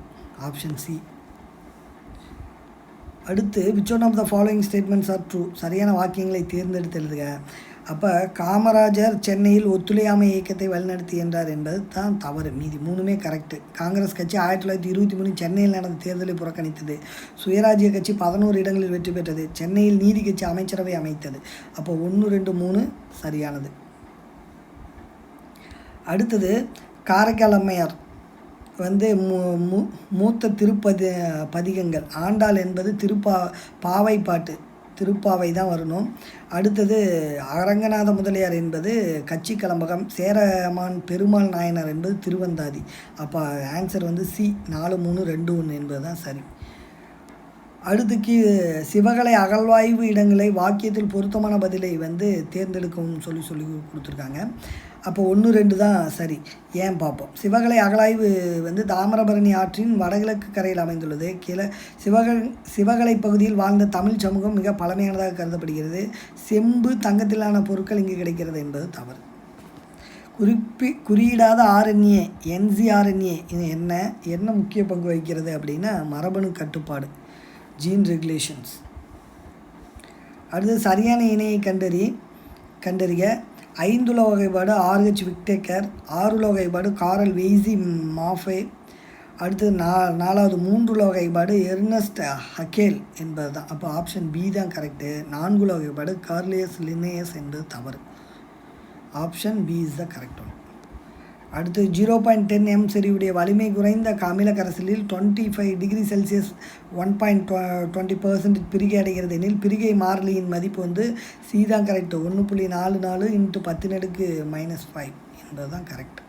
Option C. அடுத்து which one of the following statements are true, சரியான வாக்கியங்களை தேர்ந்தெடுத்து எழுதுக. அப்போ காமராஜர் சென்னையில் ஒத்துழையாமை இயக்கத்தை வழிநடத்தி என்றார் என்பது தான் தவறு. மீதி 3மே கரெக்டு. காங்கிரஸ் கட்சி 1923 சென்னையில் நடந்த தேர்தலை புறக்கணித்தது. சுயராஜ்ய கட்சி 11 இடங்களில் வெற்றி பெற்றது. சென்னையில் நீதி கட்சி அமைச்சரவை அமைத்தது. அப்போ 1, 2, 3 சரியானது. அடுத்தது காரைக்கால் அம்மையார் வந்து மூத்த பதிகங்கள். ஆண்டாள் என்பது பாவை பாட்டு, திருப்பாவை தான் வரணும். அடுத்தது அரங்கநாத முதலியார் என்பது கட்சி கலம்பகம். சேரமான் பெருமாள் நாயனார் என்பது திருவந்தாதி. அப்போ ஆன்சர் வந்து சி 4, 3, 2, 1 என்பது தான் சரி. அடுத்துக்கு சிவகலை அகழ்வாய்வு இடங்களை வாக்கியத்தில் பொருத்தமான பதிலை வந்து தேர்ந்தெடுக்கவும் சொல்லி கொடுத்துருக்காங்க. அப்போ 1, 2 தான் சரி. ஏன் பார்ப்போம். சிவகலை அகழாய்வு வந்து தாமிரபரணி ஆற்றின் வடகிழக்கு கரையில் அமைந்துள்ளது. சிவகலை பகுதியில் வாழ்ந்த தமிழ் சமூகம் மிக பழமையானதாக கருதப்படுகிறது. செம்பு தங்கத்திலான பொருட்கள் இங்கு கிடைக்கிறது என்பது தவறு. குறியிடாத RNA NCRNA இது என்ன முக்கிய பங்கு வகிக்கிறது அப்படின்னா மரபணு கட்டுப்பாடு, ஜீன் ரெகுலேஷன்ஸ். அடுத்து சரியான இணையை கண்டறிய. 5 உலக வகைப்பாடு RH விக்டேக்கர், 6 உலக வகைப்பாடு காரல் வெய்சி மாஃபே. அடுத்தது 4வது 3 உலக வகைப்பாடு எர்னஸ்ட் ஹக்கேல் என்பது தான். அப்போ ஆப்ஷன் பி தான் கரெக்டு. 4 உலக வகைப்பாடு கார்லியஸ் லினேயஸ் என்பது தவறு. Option B is the correct one. அடுத்து 0.10 m செறிவுடைய வலிமை குறைந்த அமில கரைசலில் 25 டிகிரி செல்சியஸ் 1.20% பிரிகை அடைகிறது எனில் பிரிகை மாறிலியின் மதிப்பு வந்து சி தான் கரெக்ட். 1.44 × 10⁻⁻5 என்பது தான் கரெக்ட்.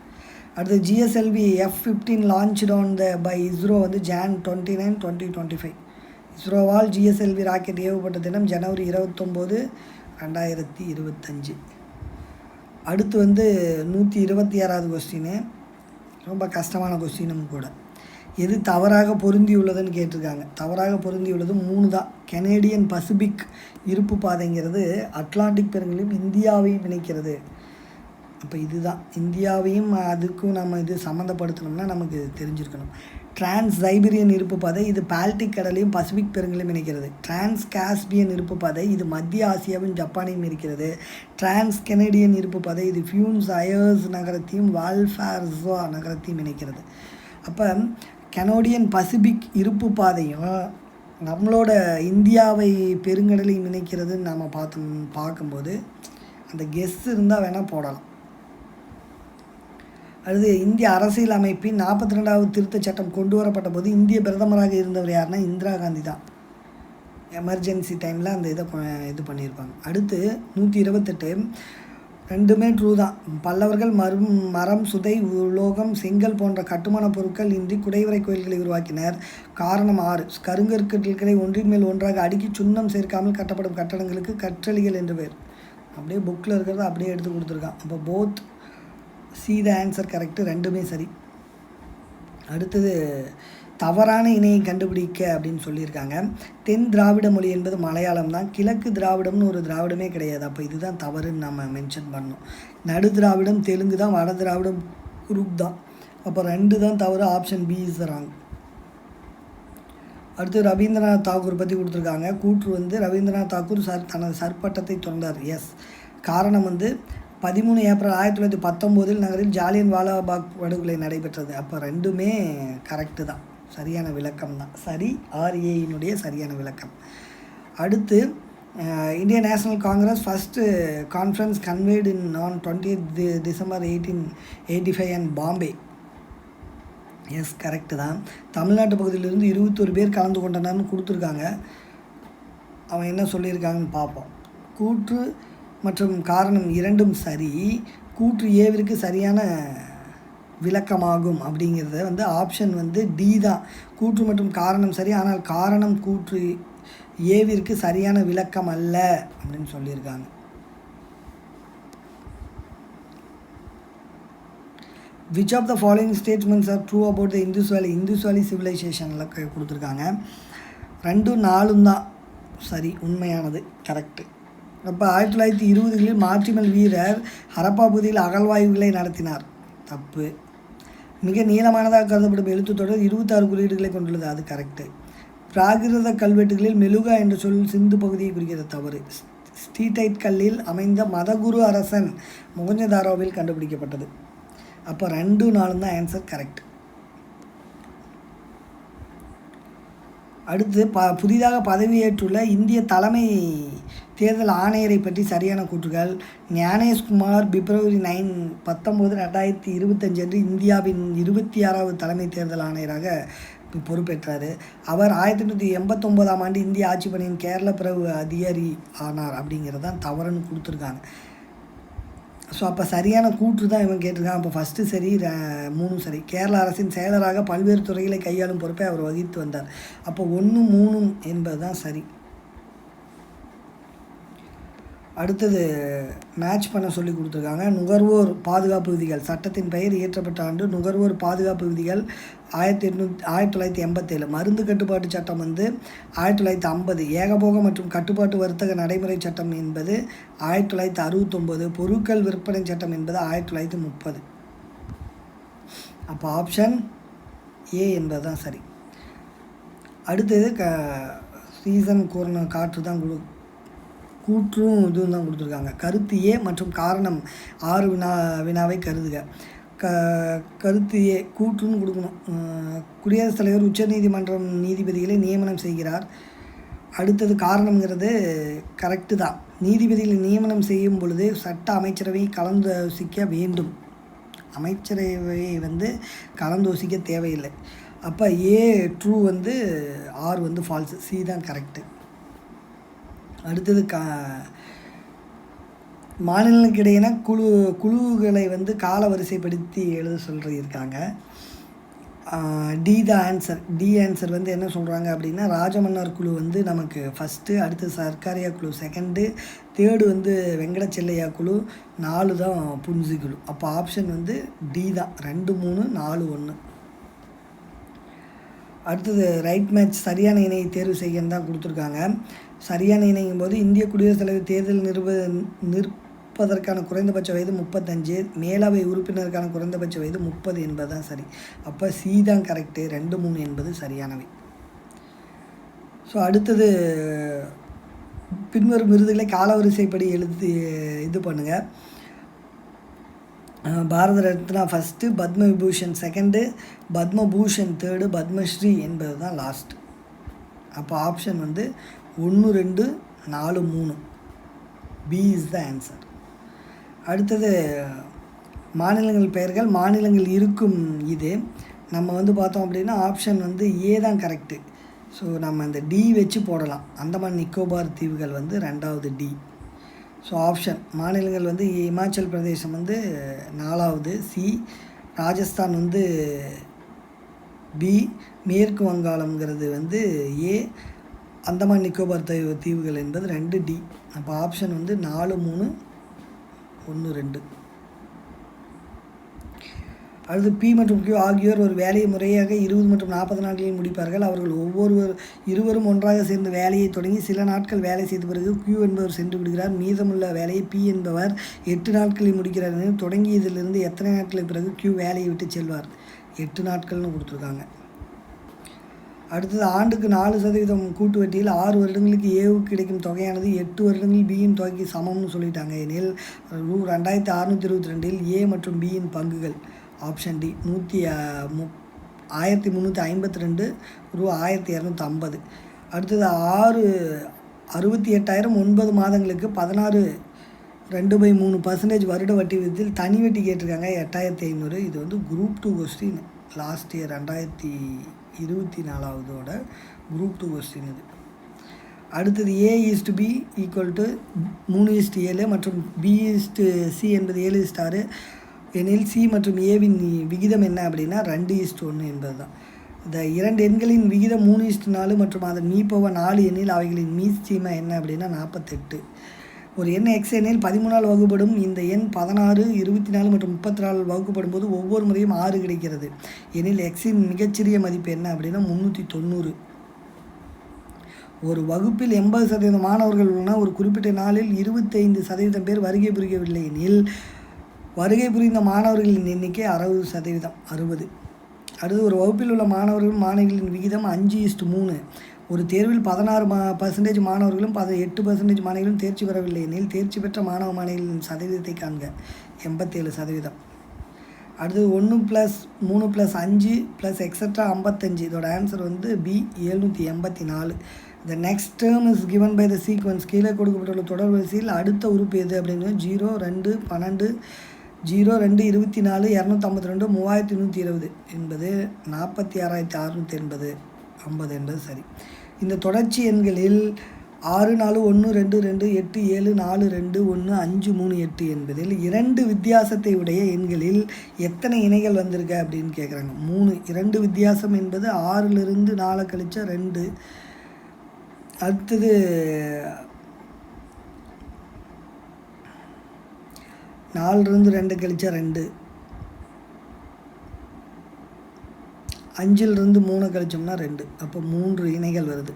அடுத்து GSLV F-15 launched on by ISRO வந்து Jan 29, 2025. இஸ்ரோவால் GSLV ராக்கெட் ஏவப்பட்ட தினம் ஜனவரி 29, 2025. அடுத்து வந்து 126வது கொஸ்டின், ரொம்ப கஷ்டமான கொஸ்டினும் கூட. எது தவறாக பொருந்தியுள்ளதுன்னு கேட்டிருக்காங்க. தவறாக பொருந்தியுள்ளது 3 தான். கெனேடியன் பசிபிக் இருப்பு பாதைங்கிறது அட்லாண்டிக் பெருங்கடலையும் இந்தியாவையும் இணைக்கிறது. அப்போ இதுதான் இந்தியாவையும் அதுக்கும் நம்ம இது சம்மந்தப்படுத்தணும்னா நமக்கு தெரிஞ்சிருக்கணும். டிரான்ஸ் சைபீரியன் இருப்பு பாதை இது பால்டிக் கடலையும் பசிபிக் பெருங்கடலையும் இணைக்கிறது. டிரான்ஸ் காஸ்பியன் இருப்பு பாதை இது மத்திய ஆசியாவும் ஜப்பானையும் இருக்கிறது. டிரான்ஸ் கெனடியன் இருப்பு பாதை இது பியூன்ஸ் அயர்ஸ் நகரத்தையும் வால்ஃபார்ஸோ நகரத்தையும் இணைக்கிறது. அப்போ கெனடியன் பசிபிக் இருப்பு பாதையும் நம்மளோட இந்தியாவை பெருங்கடலையும் இணைக்கிறதுன்னு நாம் பார்க்கும்போது அந்த கெஸ் இருந்தால் வேணால் போடலாம். அடுத்து இந்திய அரசியல் அமைப்பின் 42வது திருத்தச் சட்டம் கொண்டு வரப்பட்ட போது இந்திய பிரதமராக இருந்தவர் யாருன்னா இந்திரா காந்தி தான். எமர்ஜென்சி டைமில் அந்த இது பண்ணியிருப்பாங்க. அடுத்து 128 2மே ட்ரூ தான். பல்லவர்கள் மரம் சுதை உலோகம் செங்கல் போன்ற கட்டுமான பொருட்கள் இன்றி குடைவரை கோயில்களை உருவாக்கினர். காரணம் 6 கருங்கற்களை ஒன்றின் மேல் ஒன்றாக அடுக்கி சுண்ணம் சேர்க்காமல் கட்டப்படும் கட்டடங்களுக்கு கற்றளிகள் என்று பேர். அப்படியே புக்கில் இருக்கிறத அப்படியே எடுத்து கொடுத்துருக்கான். அப்போ both see the answer correct. 2மே சரி. அடுத்தது தவறான இணையை கண்டுபிடிக்க அப்படின்னு சொல்லியிருக்காங்க. தென் திராவிட மொழி என்பது மலையாளம் தான். கிழக்கு திராவிடம்னு ஒரு திராவிடமே கிடையாது. அப்போ இதுதான் தவறுன்னு நம்ம மென்ஷன் பண்ணோம். நடு திராவிடம் தெலுங்கு தான். வட திராவிடம் குரூப் தான். அப்போ 2 தான் தவறு. Option B is wrong. அடுத்து ரவீந்திரநாத் தாகூர் பற்றி கொடுத்துருக்காங்க. கூற்று வந்து ரவீந்திரநாத் தாகூர் தனது சற்பட்டத்தை தொடர்ந்தார். எஸ். காரணம் வந்து 13 ஏப்ரல் 1919 நகரில் ஜாலியன் வாலாபாக் படுகொலை நடைபெற்றது. அப்போ 2மே கரெக்டு தான். சரியான விளக்கம் தான் சரி. RAயினுடைய சரியான விளக்கம். அடுத்து Indian national Congress first conference conveyed on 20th December 1885 and Bombay. S correct தான். தமிழ்நாட்டு பகுதியிலிருந்து 21 பேர் கலந்து கொண்டனர்னு கொடுத்துருக்காங்க. அவன் என்ன சொல்லியிருக்காங்கன்னு பார்ப்போம். கூற்று மற்றும் காரணம் 2ம் சரி. கூற்று ஏவிற்கு சரியான விளக்கமாகும் அப்படிங்கிறத வந்து ஆப்ஷன் வந்து டி தான். கூற்று மற்றும் காரணம் சரி, ஆனால் காரணம் கூற்று ஏவிற்கு சரியான விளக்கம் அல்ல அப்படின்னு சொல்லியிருக்காங்க. Which of the following statements are true about the Indus valley சிவிலைசேஷனில் கொடுத்துருக்காங்க. 2, 4 தான் சரி, உண்மையானது கரெக்டு. அப்போ 1920களில் மார்டிமல் வீரர் ஹரப்பா பகுதியில் அகழ்வாய்வுகளை நடத்தினார். தப்பு. மிக நீளமானதாக கருதப்படும் எழுத்துத்தொடர் 26 குறியீடுகளை கொண்டுள்ளது. அது கரெக்டு. பிராகிருத கல்வெட்டுகளில் மெலுகா என்ற சொல் சிந்து பகுதியை குறிக்கிறது. தவறு. ஸ்டீடைட் கல்லில் அமைந்த மதகுரு அரசன் மொஹஞ்சதாரோவில் கண்டுபிடிக்கப்பட்டது. அப்போ 2, 4 தான் ஆன்சர் கரெக்ட். அடுத்து புதிதாக பதவியேற்றுள்ள இந்திய தலைமை தேர்தல் ஆணையரை பற்றி சரியான கூற்றுகள். ஞானேஷ்குமார் பிப்ரவரி 19, 2025 அன்று இந்தியாவின் 26வது தலைமை தேர்தல் ஆணையராக பொறுப்பேற்றார். அவர் 1889ஆம் ஆண்டு இந்திய ஆட்சி பணியின் கேரள பிரிவு அதிகாரி ஆனார். அப்படிங்கிறது தான் தவறுன்னு கொடுத்துருக்காங்க. ஸோ அப்போ சரியான கூற்று தான் இவன் கேட்டிருக்கான். அப்போ ஃபஸ்ட்டு சரி, 3 சரி. கேரள அரசின் செயலராக பல்வேறு துறைகளை கையாளும் பொறுப்பை அவர் வகித்து வந்தார். அப்போ 1, 3 என்பது தான் சரி. அடுத்தது மேட்ச் பண்ண சொல்லி கொடுத்துருக்காங்க. நுகர்வோர் பாதுகாப்பு விதிகள் சட்டத்தின் பெயர் இயற்றப்பட்ட ஆண்டு. நுகர்வோர் பாதுகாப்பு விதிகள் 1987. மருந்து கட்டுப்பாட்டு சட்டம் வந்து 1950. ஏகபோக மற்றும் கட்டுப்பாட்டு வர்த்தக நடைமுறை சட்டம் என்பது 1969. பொருட்கள் விற்பனை சட்டம் என்பது 1930. அப்போ ஆப்ஷன் ஏ என்பது தான் சரி. அடுத்தது சீசன் கூறின காற்று தான் கூற்றும் இதுவும் தான் கொடுத்துருக்காங்க. கருத்து ஏ மற்றும் காரணம் 6 வினாவை கருதுக. கருத்து ஏ கூற்றுன்னு கொடுக்கணும். குடியரசுத் தலைவர் உச்சநீதிமன்றம் நீதிபதிகளை நியமனம் செய்கிறார். அடுத்தது காரணங்கிறது கரெக்டு தான். நீதிபதிகளை நியமனம் செய்யும் பொழுது சட்ட அமைச்சரவை கலந்தோசிக்க வேண்டும். அமைச்சரவையை வந்து கலந்தோசிக்க தேவையில்லை. அப்போ ஏ ட்ரூ வந்து, ஆர் வந்து ஃபால்ஸு, சி தான் கரெக்டு. அடுத்தது மாநிலங்களுக்கு இடையின குழுக்களை வந்து கால வரிசைப்படுத்தி எழுத சொல்லியிருக்காங்க. டி தான் ஆன்சர். டி ஆன்சர் வந்து என்ன சொல்கிறாங்க அப்படின்னா, ராஜமன்னார் குழு வந்து நமக்கு ஃபஸ்ட்டு, அடுத்து சர்க்காரியா குழு செகண்டு, தேர்டு வந்து வெங்கட செல்லையா குழு, 4 தான் புன்சி குழு. அப்போ ஆப்ஷன் வந்து டி தான். 2, 3, 4, 1. அடுத்தது ரைட் மேட்ச் சரியான இணையை தேர்வு செய்யன்னு தான் கொடுத்துருக்காங்க. சரியான இணையும் போது இந்திய குடியரசுத் தலைவர் தேர்தல் நிற்பதற்கான குறைந்தபட்ச வயது 35, மேலவை உறுப்பினருக்கான குறைந்தபட்ச வயது 30 என்பது தான் சரி. அப்போ சி தான் கரெக்டு. 2, 3 என்பது சரியானவை. ஸோ அடுத்தது பின்வரும் விருதுகளை காலவரிசைப்படி இது பண்ணுங்கள். Bharat Ratna first, Padma Vibhushan second, Padma Bhushan third, Padma Shri என்பது தான் லாஸ்ட். அப்போ ஆப்ஷன் வந்து 1, 2, 4, 3. B is the answer. அடுத்தது மாநிலங்கள் பெயர்கள். மாநிலங்கள் இருக்கும் இது நம்ம வந்து பார்த்தோம் அப்படின்னா ஆப்ஷன் வந்து ஏ தான் கரெக்டு. ஸோ நம்ம அந்த டி வச்சு போடலாம். அந்தமான் நிக்கோபார் தீவுகள் வந்து 2வது டி. ஸோ ஆப்ஷன் மாநிலங்கள் வந்து இமாச்சல் பிரதேசம் வந்து 4வது, சி. ராஜஸ்தான் வந்து பி. மேற்கு வங்காளம்ங்கிறது வந்து ஏ. அந்தமான் நிக்கோபார் தீவுகள் என்பது 2 டி. அப்போ ஆப்ஷன் வந்து 4, 3, 1, 2. அடுத்து பி மற்றும் கியூ ஆகியோர் ஒரு வேலையை முறையாக 20 மற்றும் 40 நாட்களில் முடிப்பார்கள். அவர்கள் இருவரும் ஒன்றாக சேர்ந்து வேலையை தொடங்கி சில நாட்கள் வேலை செய்த பிறகு கியூ என்பவர் சென்று விடுகிறார். மீதமுள்ள வேலையை பி என்பவர் 8 நாட்களில் முடிக்கிறார். தொடங்கியதிலிருந்து எத்தனை நாட்களுக்கு பிறகு கியூ வேலையை விட்டு செல்வார்? 8 நாட்கள்னு கொடுத்துருக்காங்க. அடுத்தது ஆண்டுக்கு 4% கூட்டு வட்டியில் 6 வருடங்களுக்கு ஏவுக்கு கிடைக்கும் தொகையானது 8 வருடங்களில் பியின் தொகைக்கு சமம்னு சொல்லிட்டாங்க. எனில் ரூ 2622 ஏ மற்றும் பியின் பங்குகள். ஆப்ஷன் டி 1352, ரூ 1250. அடுத்தது 68,000 9 மாதங்களுக்கு 16 2/3% வருட வட்டி விதத்தில் தனி வட்டி கேட்டிருக்காங்க 8,500. இது வந்து group 2 question last year 2024 group 2 question இது. அடுத்தது A/B ஈக்குவல் டு 3:7 மற்றும் B/C என்பது 7:6 எனில் சி மற்றும் ஏவின் விகிதம் என்ன அப்படின்னா 2:1 என்பது தான். இந்த 2 எண்களின் விகிதம் 3:4 மற்றும் அதன் மீ/4 எண்ணில் அவைகளின் மீச்சீமா என்ன அப்படின்னா 48. ஒரு எண் எக்ஸ் எண்ணில் 13ஆல் வகுப்படும். இந்த எண் 16, 24 மற்றும் 34 வகுக்கப்படும் போது ஒவ்வொரு முறையும் 6 கிடைக்கிறது. எனில் எக்ஸின் மிகச்சிறிய மதிப்பு என்ன அப்படின்னா 390. ஒரு வகுப்பில் 80% மாணவர்கள் உள்ளன. ஒரு குறிப்பிட்ட நாளில் 25% பேர் வருகை புரியவில்லை எனில் வருகை புரிந்த மாணவர்களின் எண்ணிக்கை 60%. 60. அடுத்து ஒரு வகுப்பில் உள்ள மாணவர்கள் மாணவிகளின் விகிதம் 5:3. ஒரு தேர்வில் 16% மாணவர்களும் 8% மாணவிகளும் தேர்ச்சி பெறவில்லை எனில் தேர்ச்சி பெற்ற மாணவ மாணவிகளின் சதவீதத்தை காண்க. 87%. அடுத்தது 1+3+5 எக்ஸட்ரா 55. இதோட ஆன்சர் வந்து B 784. The next term is given by the sequence. கீழே கொடுக்கப்பட்டுள்ள தொடர் வரிசையில் அடுத்த உறுப்பு எது அப்படின்னு 0, 2, 12, 0, 2, 24, 252, 3120 என்பது 46,680, 50 என்பது சரி. இந்த தொடர்ச்சி எண்களில் 6, 4, 1, 2, 2, 8, 7, 4, 2, 1, 5, 3, 8 என்பதில் 2 வித்தியாசத்தை உடைய எண்களில் எத்தனை இணைகள் வந்திருக்க அப்படின்னு கேட்குறாங்க. 3. 2 வித்தியாசம் என்பது 6லிருந்து 4 கழிச்சா 2. அடுத்தது 4லிருந்து 2 கழிச்சா 2. 5லிருந்து 3 கழிச்சோம்னா 2. அப்போ 3 இணைகள் வருது.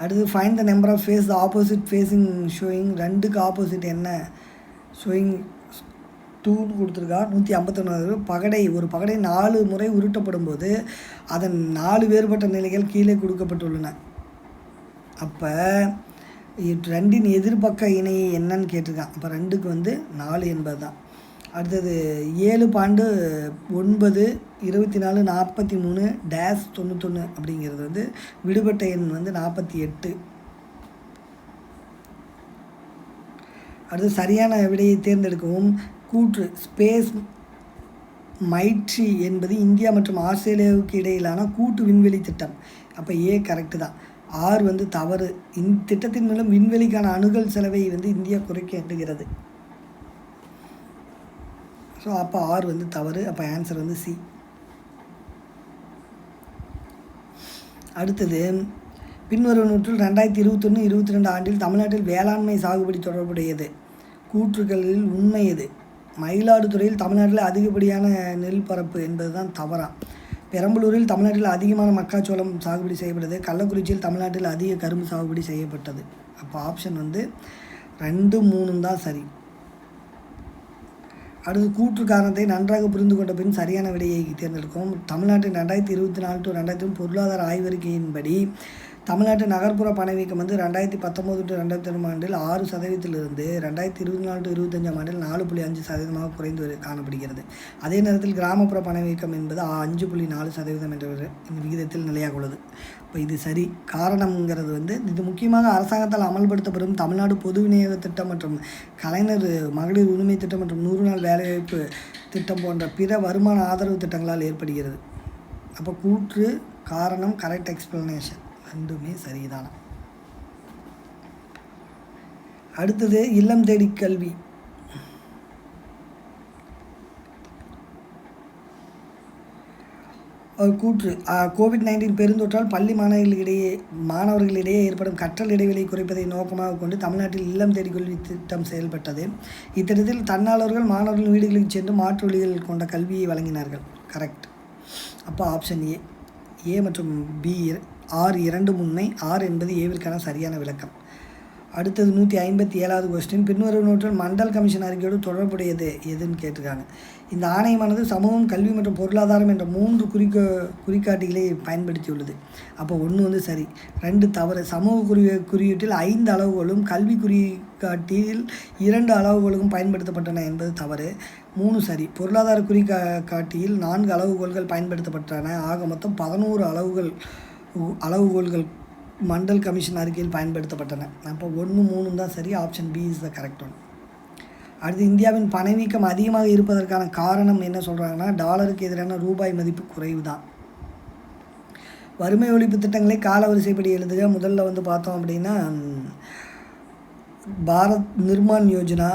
அடுத்து find the number of face the opposite facing showing. 2க்கு ஆப்போசிட் என்ன ஷோயிங் 2 கொடுத்துருக்கா. 151. ஒரு பகடை 4 முறை உருட்டப்படும் போது அதன் 4 வேறுபட்ட நிலைகள் கீழே கொடுக்கப்பட்டுள்ளன. அப்போ 2இன் எதிர்பக்க இணை என்னன்னு கேட்டிருக்கான். அப்போ 2க்கு வந்து 4 என்பது தான். அடுத்தது 7.9, 24, 43 -91 அப்படிங்கிறது வந்து விடுபட்ட எண் வந்து 48. அடுத்து சரியான விடையை தேர்ந்தெடுக்கவும். கூற்று ஸ்பேஸ் மைட்ரி என்பது இந்தியா மற்றும் ஆஸ்திரேலியாவுக்கு இடையிலான கூட்டு விண்வெளி திட்டம். அப்போ ஏ கரெக்டு தான். ஆர் வந்து தவறு. இந்த திட்டத்தின் மூலம் விண்வெளிக்கான அணுகல் செலவை வந்து இந்தியா குறைக்க எண்ணுகிறது. ஸோ அப்போ ஆர் வந்து தவறு. அப்போ ஆன்சர் வந்து சி. அடுத்தது பின்வரும் நூற்றில் 2021-22 ஆண்டில் தமிழ்நாட்டில் வேளாண்மை சாகுபடி தொடர்புடையது. கூற்றுகளில் உண்மை எது? மயிலாடுதுறையில் தமிழ்நாட்டில் அதிகப்படியான நெல் பரப்பு என்பது தான் தவறா. பெரம்பலூரில் தமிழ்நாட்டில் அதிகமான மக்காச்சோளம் சாகுபடி செய்யப்பட்டது. கள்ளக்குறிச்சியில் தமிழ்நாட்டில் அதிக கரும்பு சாகுபடி செய்யப்பட்டது. அப்போ ஆப்ஷன் வந்து 2, 3 தான் சரி. அடுத்து கூற்று காரணத்தை நன்றாக புரிந்து கொண்ட பின் சரியான விடையை தேர்ந்தெடுக்கும். தமிழ்நாட்டின் 2024-2023 பொருளாதார ஆய்வறிக்கையின்படி தமிழ்நாட்டு நகர்ப்புற பணவீக்கம் வந்து 2019-2020 ஆண்டில் 6%இலிருந்து 2024-25 ஆண்டில் 4.5% குறைந்து காணப்படுகிறது. அதே நேரத்தில் கிராமப்புற பணவீக்கம் என்பது 5.4% என்ற விகிதத்தில் நிலையாக உள்ளது. இப்போ இது சரி. காரணம்ங்கிறது வந்து இது முக்கியமாக அரசாங்கத்தால் அமல்படுத்தப்படும் தமிழ்நாடு பொது விநியோக திட்டம் மற்றும் கலைஞர் மகளிர் உரிமை திட்டம் மற்றும் 100 நாள் வேலைவாய்ப்பு திட்டம் போன்ற பிற வருமான ஆதரவு திட்டங்களால் ஏற்படுகிறது. அப்போ கூற்று காரணம் கரெக்ட் எக்ஸ்பிளனேஷன் ரெண்டுமே சரிதான. அடுத்தது இல்லம் தேடி கல்வி. கூற்று COVID-19 பெருந்தொற்றால் பள்ளி மாணவர்களிடையே ஏற்படும் கற்றல் இடைவெளி குறைப்பதை நோக்கமாக கொண்டு தமிழ்நாட்டில் இல்லம் தேடி கல்வி திட்டம் செயல்பட்டது. இத்திட்டத்தில் தன்னாளர்கள் மாணவர்கள் வீடுகளுக்கு சென்று மாற்று வழிகள் கொண்ட கல்வியை வழங்கினார்கள். கரெக்ட். அப்போ ஆப்ஷன் ஏ மற்றும் பி ஆர் இரண்டும் உண்மை. ஆர் என்பது ஏவிற்கான சரியான விளக்கம். அடுத்தது 157வது கொஸ்டின். பின்வரும் நூற்றில் மண்டல் கமிஷன் அறிக்கையோடு தொடர்புடையது எதுன்னு கேட்டிருக்காங்க. இந்த ஆணையமானது சமூகம், கல்வி மற்றும் பொருளாதாரம் என்ற 3 குறிகாட்டிகளை பயன்படுத்தியுள்ளது. அப்போ 1 வந்து சரி, 2 தவறு. சமூக குறியீட்டில் 5 அளவுகளும் கல்வி குறிகாட்டியில் 2 அளவுகளும் பயன்படுத்தப்பட்டன என்பது தவறு. 3 சரி. பொருளாதார குறிகாட்டியில் 4 அளவுகோல்கள் பயன்படுத்தப்பட்டன. ஆக மொத்தம் 11 அளவுகோல்கள் மண்டல் கமிஷன் அறிக்கையில் பயன்படுத்தப்பட்டன. அப்போ 1, 3 தான் சரி. Option B is the correct one. அடுத்து இந்தியாவின் பணவீக்கம் அதிகமாக இருப்பதற்கான காரணம் என்ன சொல்கிறாங்கன்னா, டாலருக்கு எதிரான ரூபாய் மதிப்பு குறைவு தான். வறுமை ஒழிப்பு திட்டங்களை காலவரிசைப்படி எழுதுக. முதல்ல வந்து பார்த்தோம் அப்படின்னா பாரத் நிர்மான் யோஜனா,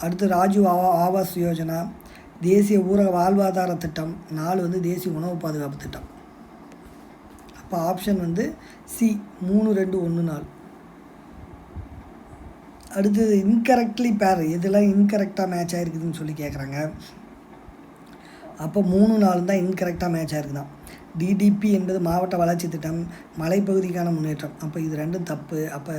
அடுத்து ராஜீவ் ஆவாஸ் யோஜனா, தேசிய ஊரக வாழ்வாதார திட்டம், 4 வந்து தேசிய உணவு பாதுகாப்பு திட்டம். இப்போ ஆப்ஷன் வந்து சி 3, 2, 1, 4. அடுத்தது இன்கரெக்ட்லி பேர் இதெல்லாம் இன்கரெக்டாக மேட்ச் ஆகிருக்குதுன்னு சொல்லி கேட்குறாங்க. அப்போ 3, 4 தான் இன்கரெக்டாக மேட்ச் ஆகிருக்குதான். டிடிபி என்பது மாவட்ட வளர்ச்சி திட்டம், மலைப்பகுதிக்கான முன்னேற்றம். அப்போ இது 2 தப்பு. அப்போ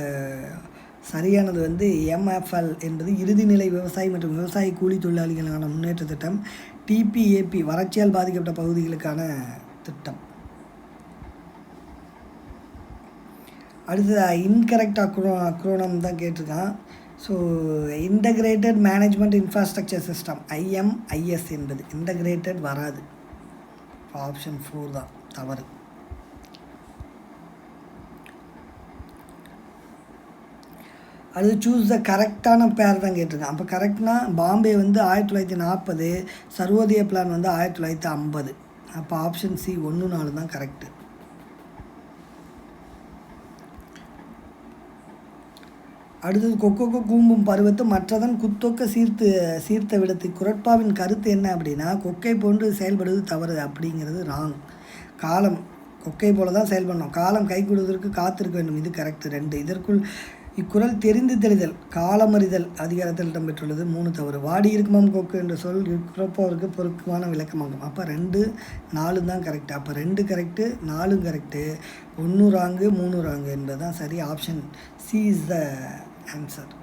சரியானது வந்து எம்எஃப்எல் என்பது இறுதிநிலை விவசாயி மற்றும் விவசாய கூலி தொழிலாளிகளுக்கான முன்னேற்ற திட்டம். டிபிஏபி வறட்சியால் பாதிக்கப்பட்ட பகுதிகளுக்கான திட்டம். அடுத்தது இன்கரெக்ட் அக்ரோனம் தான் கேட்டிருக்கான். So integrated management infrastructure system IMIS என்பது இன்டகிரேட்டட் வராது. ஆப்ஷன் 4 தான் தவறு. அது சூஸ் த கரெக்டான பேர் தான் கேட்டிருக்கேன். அப்போ கரெக்ட்னா பாம்பே வந்து 1940, சர்வோதய பிளான் வந்து 1950. அப்போ ஆப்ஷன் C 1-4 தான் கரெக்டு. அடுத்தது கொக்கோக்கோ கூம்பும் பருவத்து மற்றதன் குத்தொக்க சீர்த்த விடத்து. குரட்பாவின் கருத்து என்ன அப்படின்னா, கொக்கை போன்று செயல்படுவது தவறு அப்படிங்கிறது ராங். காலம் கொக்கை போல தான் செயல்படணும், காலம் கை கொடுவதற்கு காத்திருக்க வேண்டும், இது கரெக்டு. 2 இதற்குள் இக்குறள் தெரிந்து தெளிதல் காலமறிதல் அதிகாரத்தில் இடம்பெற்றுள்ளது. 3 தவறு. வாடி இருக்குமாம் கொக்கு என்ற சொல் குரட்பாவிற்கு பொருத்தமான விளக்கமாகும். அப்போ 2, 4 தான் கரெக்டு. அப்போ 2 கரெக்டு, 4 கரெக்டு, 1 ராங்கு, 3 ராங்கு என்பது தான் சரி. Option C is the answer.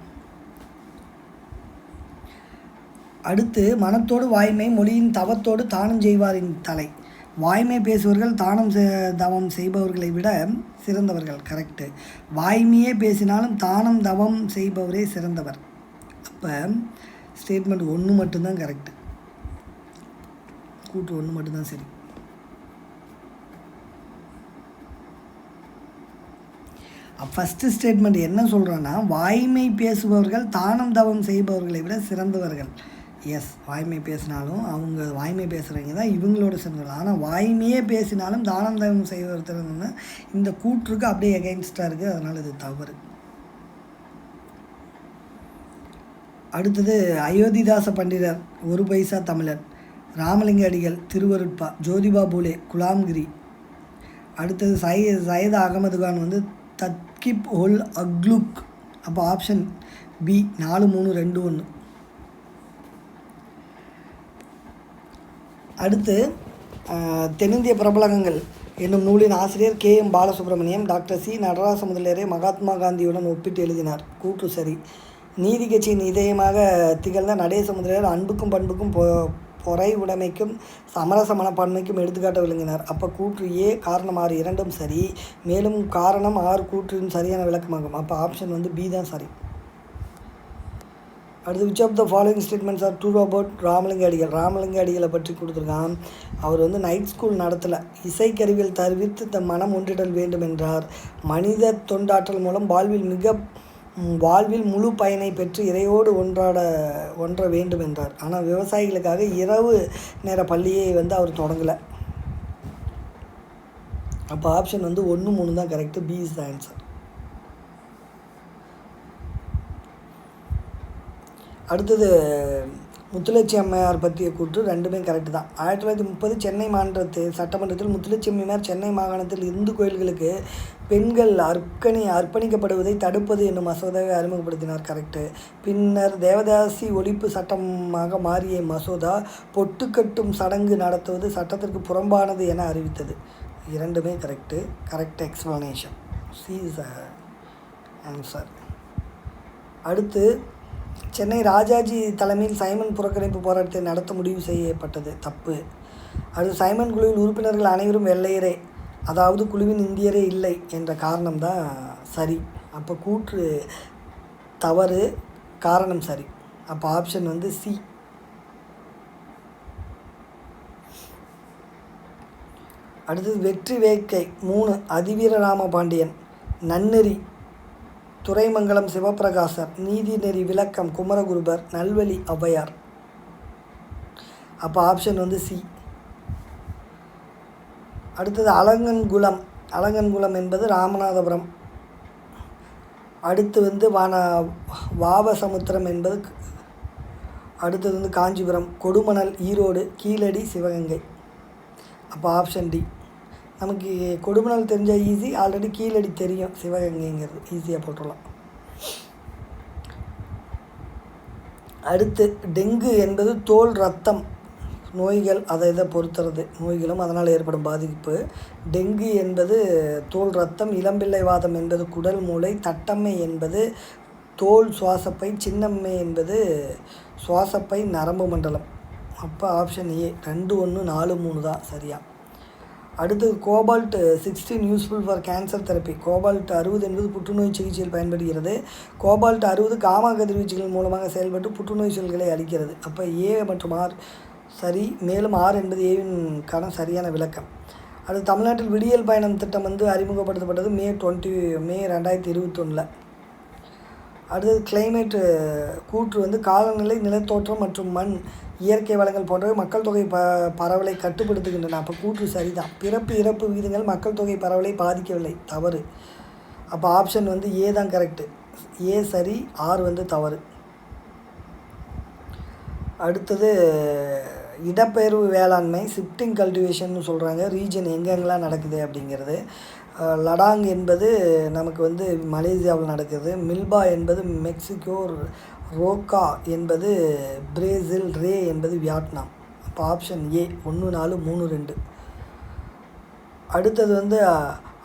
அடுத்து மனத்தோடு வாய்மை மொழியின் தவத்தோடு தானம் செய்வாரின் தலை. வாய்மை பேசுபவர்கள் தவம் செய்பவர்களை விட சிறந்தவர்கள். கரெக்டு. வாய்மையே பேசினாலும் தானம் தவம் செய்பவரே சிறந்தவர். அப்போ ஸ்டேட்மெண்ட் 1 மட்டும்தான் கரெக்டு. கூட்டு 1 மட்டும்தான் சரி. ஃபஸ்ட்டு ஸ்டேட்மெண்ட் என்ன சொல்கிறோன்னா, வாய்மை பேசுபவர்கள் தானம் தவம் செய்பவர்களை விட சிறந்தவர்கள். எஸ், வாய்மை பேசினாலும் அவங்க வாய்மை பேசுகிறவங்க தான் இவங்களோட சிறந்தவர்கள். ஆனால் வாய்மையே பேசினாலும் தானம் தவம் செய்பவர் சிறந்தவங்க இந்த கூற்றுக்கு அப்படியே எகெயின்ஸ்டாக இருக்குது. அதனால் இது தவறு. அடுத்தது அயோத்திதாச பண்டிதர், 1 பைசா தமிழர், ராமலிங்க அடிகள், திருவருட்பா, ஜோதிபா பூலே, குலாம்கிரி. அடுத்தது சையத் அகமது கான் வந்து தத்கிப் உல் அக்லுக். அப்போ ஆப்ஷன் B 4, 3, 2, 1. அடுத்து தென்னிந்திய பிரபலங்கள் என்னும் நூலின் ஆசிரியர் KM Balasubramaniam. Doctor C Nataraja முதலியரை மகாத்மா காந்தியுடன் ஒப்பிட்டு எழுதினார். கூற்று சரி. நீதி கட்சியின் இதயமாக திகழ்ந்த நடேச முதலியார் அன்புக்கும் பண்புக்கும் பொறை உடைமைக்கும் சமரச மனப்பான்மைக்கும் எடுத்துக்காட்ட விளங்கினார். அப்போ கூற்று A காரணம் 6 இரண்டும் சரி. மேலும் காரணம் 6 கூற்றின் சரியான விளக்கமாகும். அப்போ ஆப்ஷன் வந்து B தான் சரி. அடுத்து which of the following statements are true about Ramalinga Adigal. Ramalinga அடிகளை பற்றி கொடுத்துருக்கான். அவர் வந்து நைட் ஸ்கூல் நடத்தலை. இசைக்கருவியில் தவிர்த்து மனம் ஒன்றிடல் வேண்டும் என்றார். மனித தொண்டாற்றல் மூலம் வாழ்வில் முழு பயனை பெற்று இறையோடு ஒன்ற வேண்டும் என்றார். ஆனால் விவசாயிகளுக்காக இரவு நேர பள்ளியை வந்து அவர் தொடங்கலை. அப்போ ஆப்ஷன் வந்து 1, 3 தான் correct. B is the answer. அடுத்தது முத்துலட்சி அம்மையார் பற்றிய கூற்று 2மே கரெக்டு தான். 1930 சென்னை சட்டமன்றத்தில் முத்துலட்சி அம்மையார் சென்னை மாகாணத்தில் இந்து கோயில்களுக்கு பெண்கள் அர்ப்பணிக்கப்படுவதை தடுப்பது என்னும் மசோதாவை அறிமுகப்படுத்தினார். கரெக்டு. பின்னர் தேவதாசி ஒழிப்பு சட்டமாக மாறிய மசோதா பொட்டு கட்டும் சடங்கு நடத்துவது சட்டத்திற்கு புறம்பானது என அறிவித்தது. 2மே correct. Correct explanation. C is answer. அடுத்து சென்னை ராஜாஜி தலைமையில் சைமன் புறக்கணிப்பு போராட்டத்தை நடத்த முடிவு செய்யப்பட்டது. தப்பு. அது சைமன் குழுவில் உறுப்பினர்கள் அனைவரும் வெள்ளையரே, அதாவது குழுவின் இந்தியரே இல்லை என்ற காரணம் தான் சரி. அப்போ கூற்று தவறு, காரணம் சரி. அப்போ ஆப்ஷன் வந்து C. அடுத்தது வெற்றி வேட்கை 3 அதிவீரராம பாண்டியன், நன்னெறி துரைமங்கலம் சிவபிரகாசர், நீதிநெறி விளக்கம் குமரகுருபர், நல்வழி ஔவையார். அப்போ ஆப்ஷன் வந்து C. அடுத்தது அலங்கன்குளம் என்பது ராமநாதபுரம். அடுத்து வந்து வாவசமுத்திரம் என்பது அடுத்தது வந்து காஞ்சிபுரம். கொடுமணல் ஈரோடு, கீழடி சிவகங்கை. அப்போ ஆப்ஷன் D. நமக்கு கொடுமணல் தெரிஞ்ச ஈஸி, ஆல்ரெடி கீழடி தெரியும், சிவகங்கைங்கிறது ஈஸியாக போட்டுடலாம். அடுத்து டெங்கு என்பது தோல் ரத்தம் நோய்கள், இதை பொறுத்துறது நோய்களும் அதனால் ஏற்படும் பாதிப்பு. டெங்கு என்பது தோல் ரத்தம், இளம்பிள்ளை வாதம் என்பது குடல் மூளை, தட்டம்மை என்பது தோல் சுவாசப்பை, சின்னம்மை என்பது சுவாசப்பை நரம்பு மண்டலம். அப்போ ஆப்ஷன் ஏ 2, 1, 4, 3 தான் சரியா. அடுத்து cobalt 16 useful for cancer therapy. Cobalt 60 என்பது புற்றுநோய் சிகிச்சையில் பயன்படுகிறது. கோபால்ட் 60 காமா கதிர்வீச்சுகள் மூலமாக செயல்பட்டு புற்றுநோய் செல்களை அளிக்கிறது. அப்போ ஏ மற்றும் ஆர் சரி. மேலும் ஆர் என்பது ஏவின்கான சரியான விளக்கம். அடுத்து தமிழ்நாட்டில் விடியல் பயணம் திட்டம் அறிமுகப்படுத்தப்பட்டது மே 2021. அடுத்தது கிளைமேட் கூற்று காலநிலை, நிலத்தோற்றம் மற்றும் மண், இயற்கை வளங்கள் போன்றவை மக்கள் தொகை பரவலை கட்டுப்படுத்துகின்றன. அப்போ கூற்று சரிதான். பிறப்பு இறப்பு விகிதங்கள் மக்கள் தொகை பரவலை பாதிக்கவில்லை, தவறு. அப்போ ஆப்ஷன் ஏ தான் கரெக்டு. ஏ சரி, ஆர் தவறு. அடுத்தது இடப்பெயர்வு வேளாண்மை, ஷிஃப்டிங் கல்டிவேஷன் சொல்கிறாங்க. ரீஜன் எங்கெங்கெல்லாம் நடக்குது அப்படிங்கிறது. லடாங் என்பது நமக்கு மலேசியாவில் நடக்குது. மில்பா என்பது மெக்சிகோ, ரோக்கா என்பது பிரேசில், ரே என்பது வியட்நாம். அப்போ ஆப்ஷன் ஏ 1, 4, 3, 2. அடுத்தது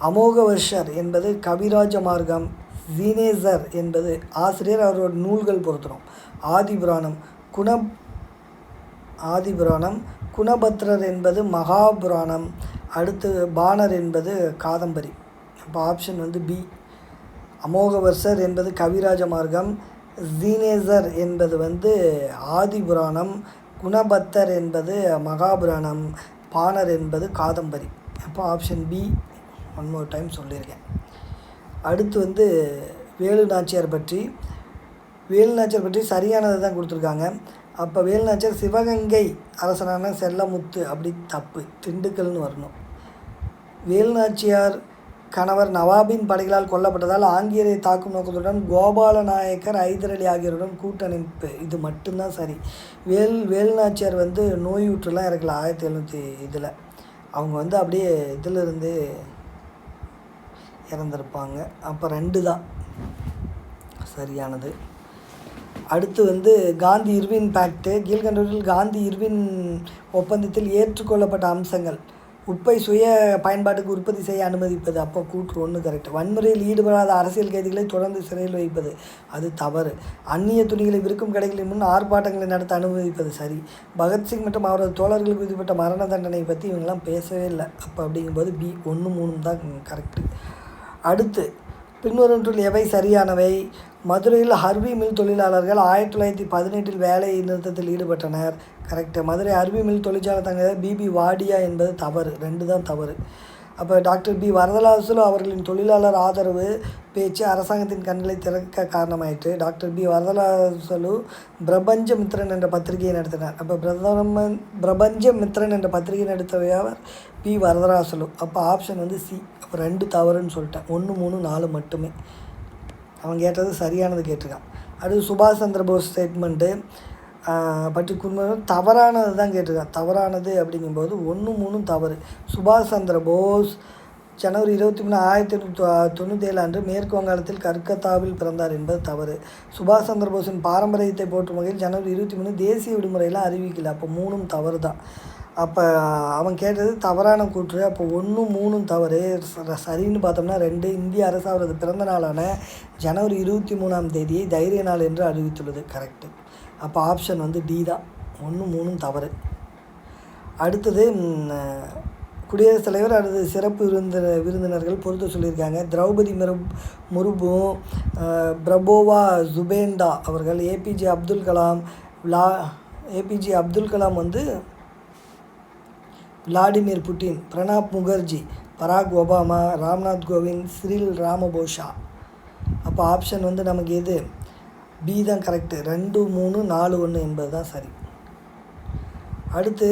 அமோகவர்ஷர் என்பது கவிராஜ மார்க்கம். ஜீனேசர் என்பது ஆசிரியர், அவரோட நூல்கள் பொறுத்தரும். ஆதிபுராணம். குணபத்ரர் என்பது மகாபுராணம். அடுத்து பாணர் என்பது காதம்பரி. அப்போ ஆப்ஷன் பி. அமோகவர்ஷர் என்பது கவிராஜ மார்க்கம். ஜீனேசர் என்பது ஆதிபுராணம். குணபத்தர் என்பது மகாபுராணம். பாணர் என்பது காதம்பரி. அப்போ ஆப்ஷன் பி 1 more டைம் சொல்லியிருக்கேன். அடுத்து வேலு நாச்சியார் பற்றி சரியானதை தான் கொடுத்துருக்காங்க. அப்போ வேலு நாச்சியார் சிவகங்கை அரசனான செல்லமுத்து, அப்படி தப்பு, திண்டுக்கல்னு வரணும். வேலு நாச்சியார் கணவர் நவாபின் படைகளால் கொல்லப்பட்டதால் ஆங்கிலேயரை தாக்கும் நோக்கத்துடன் கோபால நாயக்கர், ஹைதர் அலி ஆகியோருடன் கூட்டமைப்பு, இது மட்டும்தான் சரி. வேலு நாச்சியார் நோயுற்றுலாம் இருக்கல 1700 அவங்க அப்படியே இதிலிருந்து இறந்துருப்பாங்க. அப்போ 2 தான் சரியானது. அடுத்து காந்தி இர்வின் பேக்டு. கீழ்கண்டவற்றில் காந்தி இர்வின் ஒப்பந்தத்தில் ஏற்றுக்கொள்ளப்பட்ட அம்சங்கள். உப்பை சுய பயன்பாட்டுக்கு உற்பத்தி செய்ய அனுமதிப்பது. அப்போ கூற்று 1 கரெக்ட். வன்முறையில் ஈடுபடாத அரசியல் கைதிகளை தொடர்ந்து சிறையில் வைப்பது, அது தவறு. அந்நிய துணிகளை விற்கும் கடைகளின் முன் ஆர்ப்பாட்டங்களை நடத்த அனுமதிப்பது சரி. பகத்சிங் மற்றும் அவரது தோழர்களுக்கு விதிப்பட்ட மரண தண்டனை பற்றி இவங்கெல்லாம் பேசவே இல்லை. அப்போ அப்படிங்கும்போது பி 1, 3 தான் கரெக்டு. அடுத்து பின்வருவற்றில் எவை சரியானவை? மதுரையில் ஹர்வி மில் தொழிலாளர்கள் 1918 வேலை நிறுத்தத்தில் ஈடுபட்டனர். கரெக்டு. மதுரை ஹர்வி மில் தொழிற்சாலை தங்க பிபி வாடியா என்பது தவறு. 2 தான் தவறு. அப்போ டாக்டர் பி வரதராசலு அவர்களின் தொழிலாளர் ஆதரவு பேச்சு அரசாங்கத்தின் கண்களை திறக்க காரணமாயிற்று. டாக்டர் பி வரதராசலு பிரபஞ்ச மித்ரன் என்ற பத்திரிகையை நடத்தினார். அப்போ பிரபஞ்ச மித்ரன் என்ற பத்திரிகை நடத்தவர் பி வரதராசலு. அப்போ ஆப்ஷன் சி. அப்போ 2 தவறுன்னு சொல்லிட்டேன். 1, 3, 4 மட்டுமே. அவன் கேட்டது சரியானது கேட்டிருக்கான். அடுத்து சுபாஷ் சந்திர போஸ் ஸ்டேட்மெண்ட்டு பற்றி தவறானது தான் கேட்டிருக்கான். தவறானது அப்படிங்கும்போது 1, 3 தவறு. சுபாஷ் சந்திர போஸ் ஜனவரி 23, 1897 அன்று மேற்கு வங்காளத்தில் கல்கத்தாவில் பிறந்தார் என்பது தவறு. சுபாஷ் சந்திர போஸின் பாரம்பரியத்தை போற்றும் வகையில் ஜனவரி 23 தேசிய விடுமுறையெல்லாம் அறிவிக்கல. அப்போ 3 தவறு தான். அப்போ அவன் கேட்டது தவறான கூற்று. அப்போ 1, 3 தவறு. சரின்னு பார்த்தோம்னா 2. இந்திய அரசு அவரது பிறந்த நாளான ஜனவரி 23ஆம் தேதியை தைரிய நாள் என்று அறிவித்துள்ளது. கரெக்டு. அப்போ ஆப்ஷன் டி தான். 1, 3 தவறு. அடுத்தது குடியரசுத் தலைவர் அல்லது சிறப்பு விருந்தினர்கள் பொறுத்து சொல்லியிருக்காங்க. திரௌபதி முர்மு, பிரபோவா ஜுபேண்டா அவர்கள், APJ Abdul Kalam Vladimir Putin, Pranab Mukherjee, Barack Obama, Ramnath Kovind, Cyril Ramaphosa. அப்போ ஆப்ஷன் நமக்கு எது? பி தான் கரெக்டு. 2, 3, 4, 1 என்பது தான் சரி. அடுத்து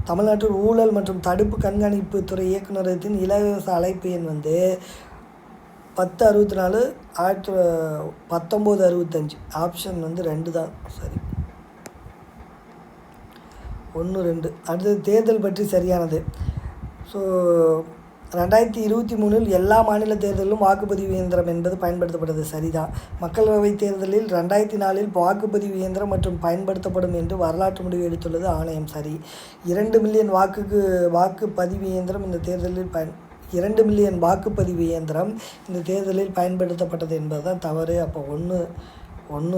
தமிழ்நாட்டில் ஊழல் மற்றும் தடுப்பு கண்காணிப்பு துறை இயக்குநரகத்தின் இலவச அழைப்பு எண் 1064 1965. ஆப்ஷன் 2 தான் சரி. 1, 2. அடுத்தது தேர்தல் பற்றி சரியானது. ஸோ 2023 எல்லா மாநில தேர்தலிலும் வாக்குப்பதிவு இயந்திரம் என்பது பயன்படுத்தப்பட்டது சரிதான். மக்களவை தேர்தலில் 2004 வாக்குப்பதிவு இயந்திரம் மற்றும் பயன்படுத்தப்படும் என்று வரலாற்று முடிவு எடுத்துள்ளது ஆணையம் சரி. 2 மில்லியன் வாக்குப்பதிவு இயந்திரம் இந்த தேர்தலில் 2 மில்லியன் வாக்குப்பதிவு இயந்திரம் இந்த தேர்தலில் பயன்படுத்தப்பட்டது என்பது தான் தவறு. அப்போ 1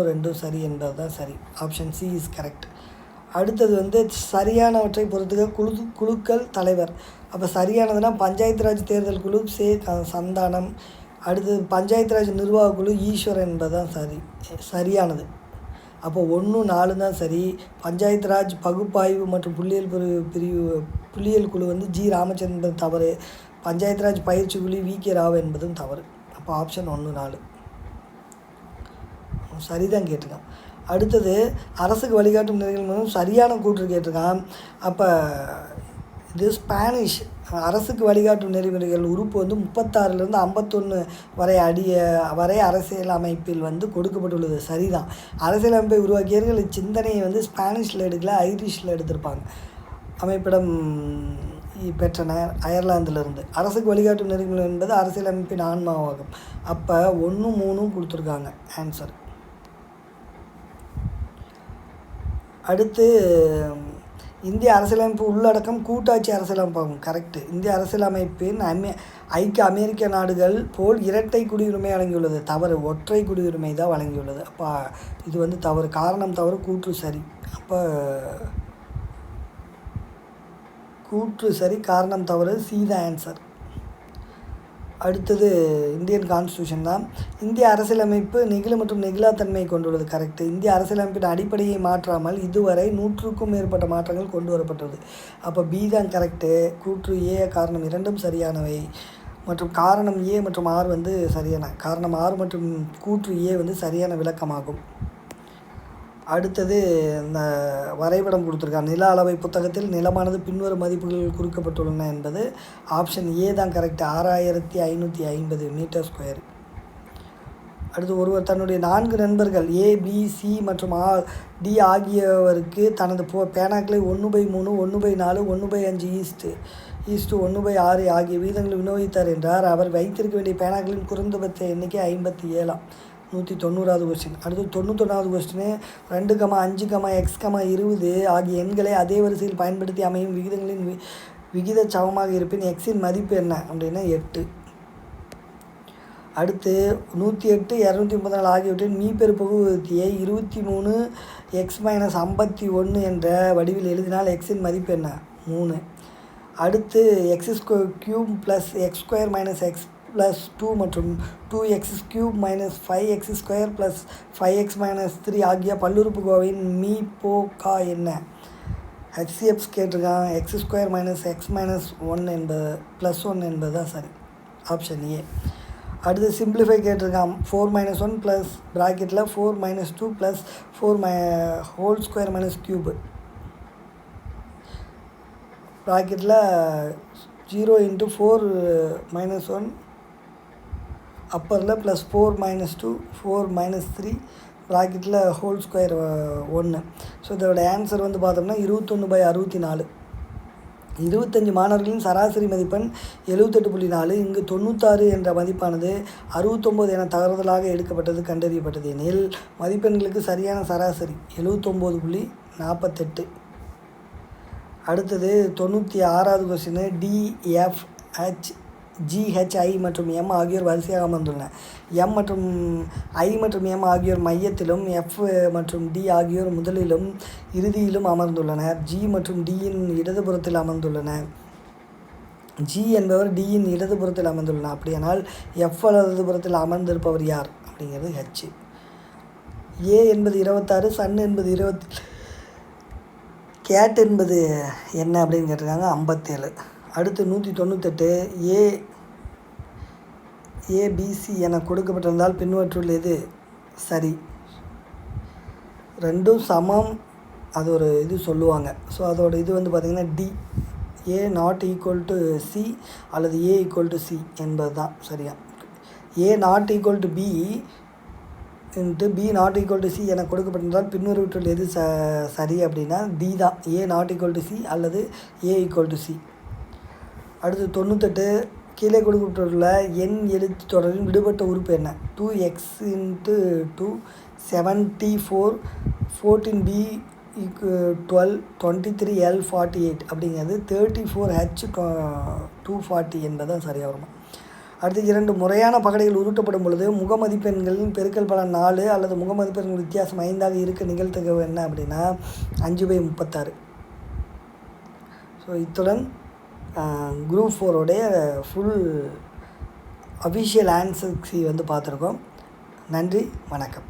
2 சரி என்பது தான் சரி. Option C is correct. அடுத்தது வந்து சரியானவற்றை பொறுத்துக்க குழுக்கள் தலைவர். அப்போ சரியானதுன்னா பஞ்சாயத்து ராஜ் தேர்தல் குழு சந்தானம். அடுத்தது பஞ்சாயத்து ராஜ் நிர்வாக குழு ஈஸ்வர் என்பது தான் சரியானது. அப்போ 1 4 தான் சரி. பஞ்சாயத்து ராஜ் பகுப்பாய்வு மற்றும் புள்ளியியல் குழு வந்து ஜி ராமச்சந்திரன் என்பது தவறு. பஞ்சாயத்து ராஜ் பயிற்சி குழு வி.கே. ராவ் என்பதும் தவறு. அப்போ ஆப்ஷன் 1 4 சரிதான் கேட்டிருக்கான். அடுத்தது அரசுக்கு வழிகாட்டும் நெறிகள் மூலம் சரியான கூற்று கேட்டிருக்கான். அப்போ இது ஸ்பானிஷ் அரசுக்கு வழிகாட்டும் நெறிமுறைகள் உறுப்பு வந்து 36லேருந்து 51 வரை அரசியல் அமைப்பில் வந்து கொடுக்கப்பட்டுள்ளது. சரிதான். அரசியலமைப்பை உருவாக்கியவர்கள் இச்சிந்தனையை வந்து ஸ்பானிஷில் எடுக்கல, ஐரிஷில் எடுத்திருப்பாங்க. அமைப்பிடம் பெற்றனர் அயர்லாந்திலிருந்து. அரசுக்கு வழிகாட்டும் நெறிமுறை என்பது அரசியலமைப்பின் ஆன்மாவாகும். அப்போ 1 3 கொடுத்துருக்காங்க ஆன்சர். அடுத்து இந்திய அரசியலமைப்பு உள்ளடக்கம் கூட்டாட்சி அரசியலமைப்பாகும். கரெக்டு. இந்திய அரசியலமைப்பின் ஐக்கிய அமெரிக்க நாடுகள் போல் இரட்டை குடியுரிமை வழங்கியுள்ளது. தவறு. ஒற்றை குடியுரிமை தான் வழங்கியுள்ளது. அப்போ இது வந்து தவறு. காரணம் தவறு, கூற்று சரி. அப்போ கூற்று சரி, காரணம் தவறு, சி த ஆன்சர். அடுத்தது இந்தியன் கான்ஸ்டியூஷன் தான். இந்திய அரசியலமைப்பு நெகிழ மற்றும் நெகிழாத்தன்மை கொண்டுள்ளது. கரெக்டு. இந்திய அரசியலமைப்பின் அடிப்படையை மாற்றாமல் இதுவரை 100க்கும் மேற்பட்ட மாற்றங்கள் கொண்டு வரப்பட்டது. அப்போ பி தான் கரெக்டு. கூற்று ஏ காரணம் இரண்டும் சரியானவை மற்றும் காரணம் ஏ மற்றும் ஆர் வந்து சரியான. காரணம் ஆர் மற்றும் கூற்று ஏ வந்து சரியான விளக்கமாகும். அடுத்தது இந்த வரைபடம் கொடுத்துருக்காங்க. நில அளவை புத்தகத்தில் நிலமானது பின்வரும் மதிப்புகளில் குறிக்கப்பட்டுள்ளன என்பது ஆப்ஷன் ஏ தான் கரெக்ட். 6550 metre square. அடுத்து ஒருவர் தன்னுடைய 4 நண்பர்கள் ஏ பி சி மற்றும் டி ஆகியவருக்கு தனது பேனாக்களை 1/3 1/4 1/5 1/6 ஆகிய வீதங்களில் விநியோகித்தார் என்றார். அவர் வைத்திருக்க வேண்டிய பேனாக்களின் குறைந்தபட்ச எண்ணிக்கை 57. 190வது கொஸ்டின். அடுத்து 91வது கொஸ்டின். 2, 5, x, 20 ஆகிய எண்களை அதே வரிசையில் பயன்படுத்தி அமையும் விகிதங்களின் விகித சமமாக இருப்பின் எக்ஸின் மதிப்பு என்ன அப்படின்னா 8. அடுத்து 108 234 ஆகியவற்றின் மீப்பெரு பகுதியை 23x - 51 என்ற வடிவில் எழுதினால் எக்ஸின் மதிப்பு என்ன 3. அடுத்து x² + x² - x +2 மற்றும் 2x³ - 5x² + 5x - 3 ஆகிய பல்லுறுப்புக்கோவையின் மீ/கா என்ன? HCF கேட்டிருக்கான். x² - x - 1 என்பது +1 என்பது தான் சரி. Option A. அடுத்து சிம்பிளிஃபை கேட்டிருக்கான். 4 - 1 ப்ளஸ் ப்ராக்கெட்டில் 4 - 2 + 4 ஹோல் ஸ்கொயர் -3 ப்ராக்கெட்டில் 0 × 4 - 1 அப்பரில் +4 - 2 4 - 3 ப்ராக்கெட்டில் ஹோல் ஸ்கொயர் 1. ஸோ இதோட ஆன்சர் வந்து பார்த்தோம்னா 21/64. 25 மாணவர்களின் சராசரி மதிப்பெண் 78.4. இங்கு 96 என்ற மதிப்பானது 69 என தவறுதலாக எடுக்கப்பட்டது கண்டறியப்பட்டது எனில் மதிப்பெண்களுக்கு சரியான சராசரி 79.48. அடுத்தது 96வது கொஸ்டின். DFGHI மற்றும் M ஆகியோர் வரிசையாக அமர்ந்துள்ளன. M மற்றும் I மற்றும் M ஆகியோர் மையத்திலும் F மற்றும் D ஆகியோர் முதலிலும் இறுதியிலும் அமர்ந்துள்ளனர். G மற்றும் Dயின் இடதுபுறத்தில் அமர்ந்துள்ளனர். G என்பவர் Dயின் இடதுபுறத்தில் அமர்ந்துள்ளனர். அப்படியானால் F வலதுபுறத்தில் அமர்ந்திருப்பவர் யார் அப்படிங்கிறது H. A என்பது 26, சன் என்பது 20, கேட் என்பது என்ன அப்படின்னு கேட்டிருக்காங்க 57. அடுத்து 198. ABC என கொடுக்கப்பட்டிருந்தால் பின்வற்றுள் எது சரி? ரெண்டும் சமம். அது ஒரு இது சொல்லுவாங்க. ஸோ அதோட இது வந்து பார்த்திங்கன்னா D. A ≠ C அல்லது A = C என்பது தான் சரியா. A ≠ B B ≠ C என கொடுக்கப்பட்டிருந்தால் பின்வருவற்றில் எது சரி அப்படின்னா D தான். A ≠ C அல்லது A = C. அடுத்து 98. கீழே கொடுக்கப்பட்டுள்ள எண் எழுத்து தொடரின் விடுபட்ட உறுப்பு என்ன? 2x × 2 74 14b 12 23L48 அப்படிங்கிறது 34H240 என்பதுதான் சரியாக வருமா. அடுத்து 2 முறையான பகடைகள் உருட்டப்படும் பொழுது முகமதிப்பெண்களின் பெருக்கல் பலன் 4 அல்லது முகமதிப்பெண்கள் வித்தியாசம் 5ஆக இருக்க நிகழ்த்தகவு என்ன அப்படின்னா 5/36. ஸோ இத்துடன் குரூப் 4உடைய ஃபுல் அஃபிஷியல் ஆன்சர் பார்த்துருக்கோம். நன்றி, வணக்கம்.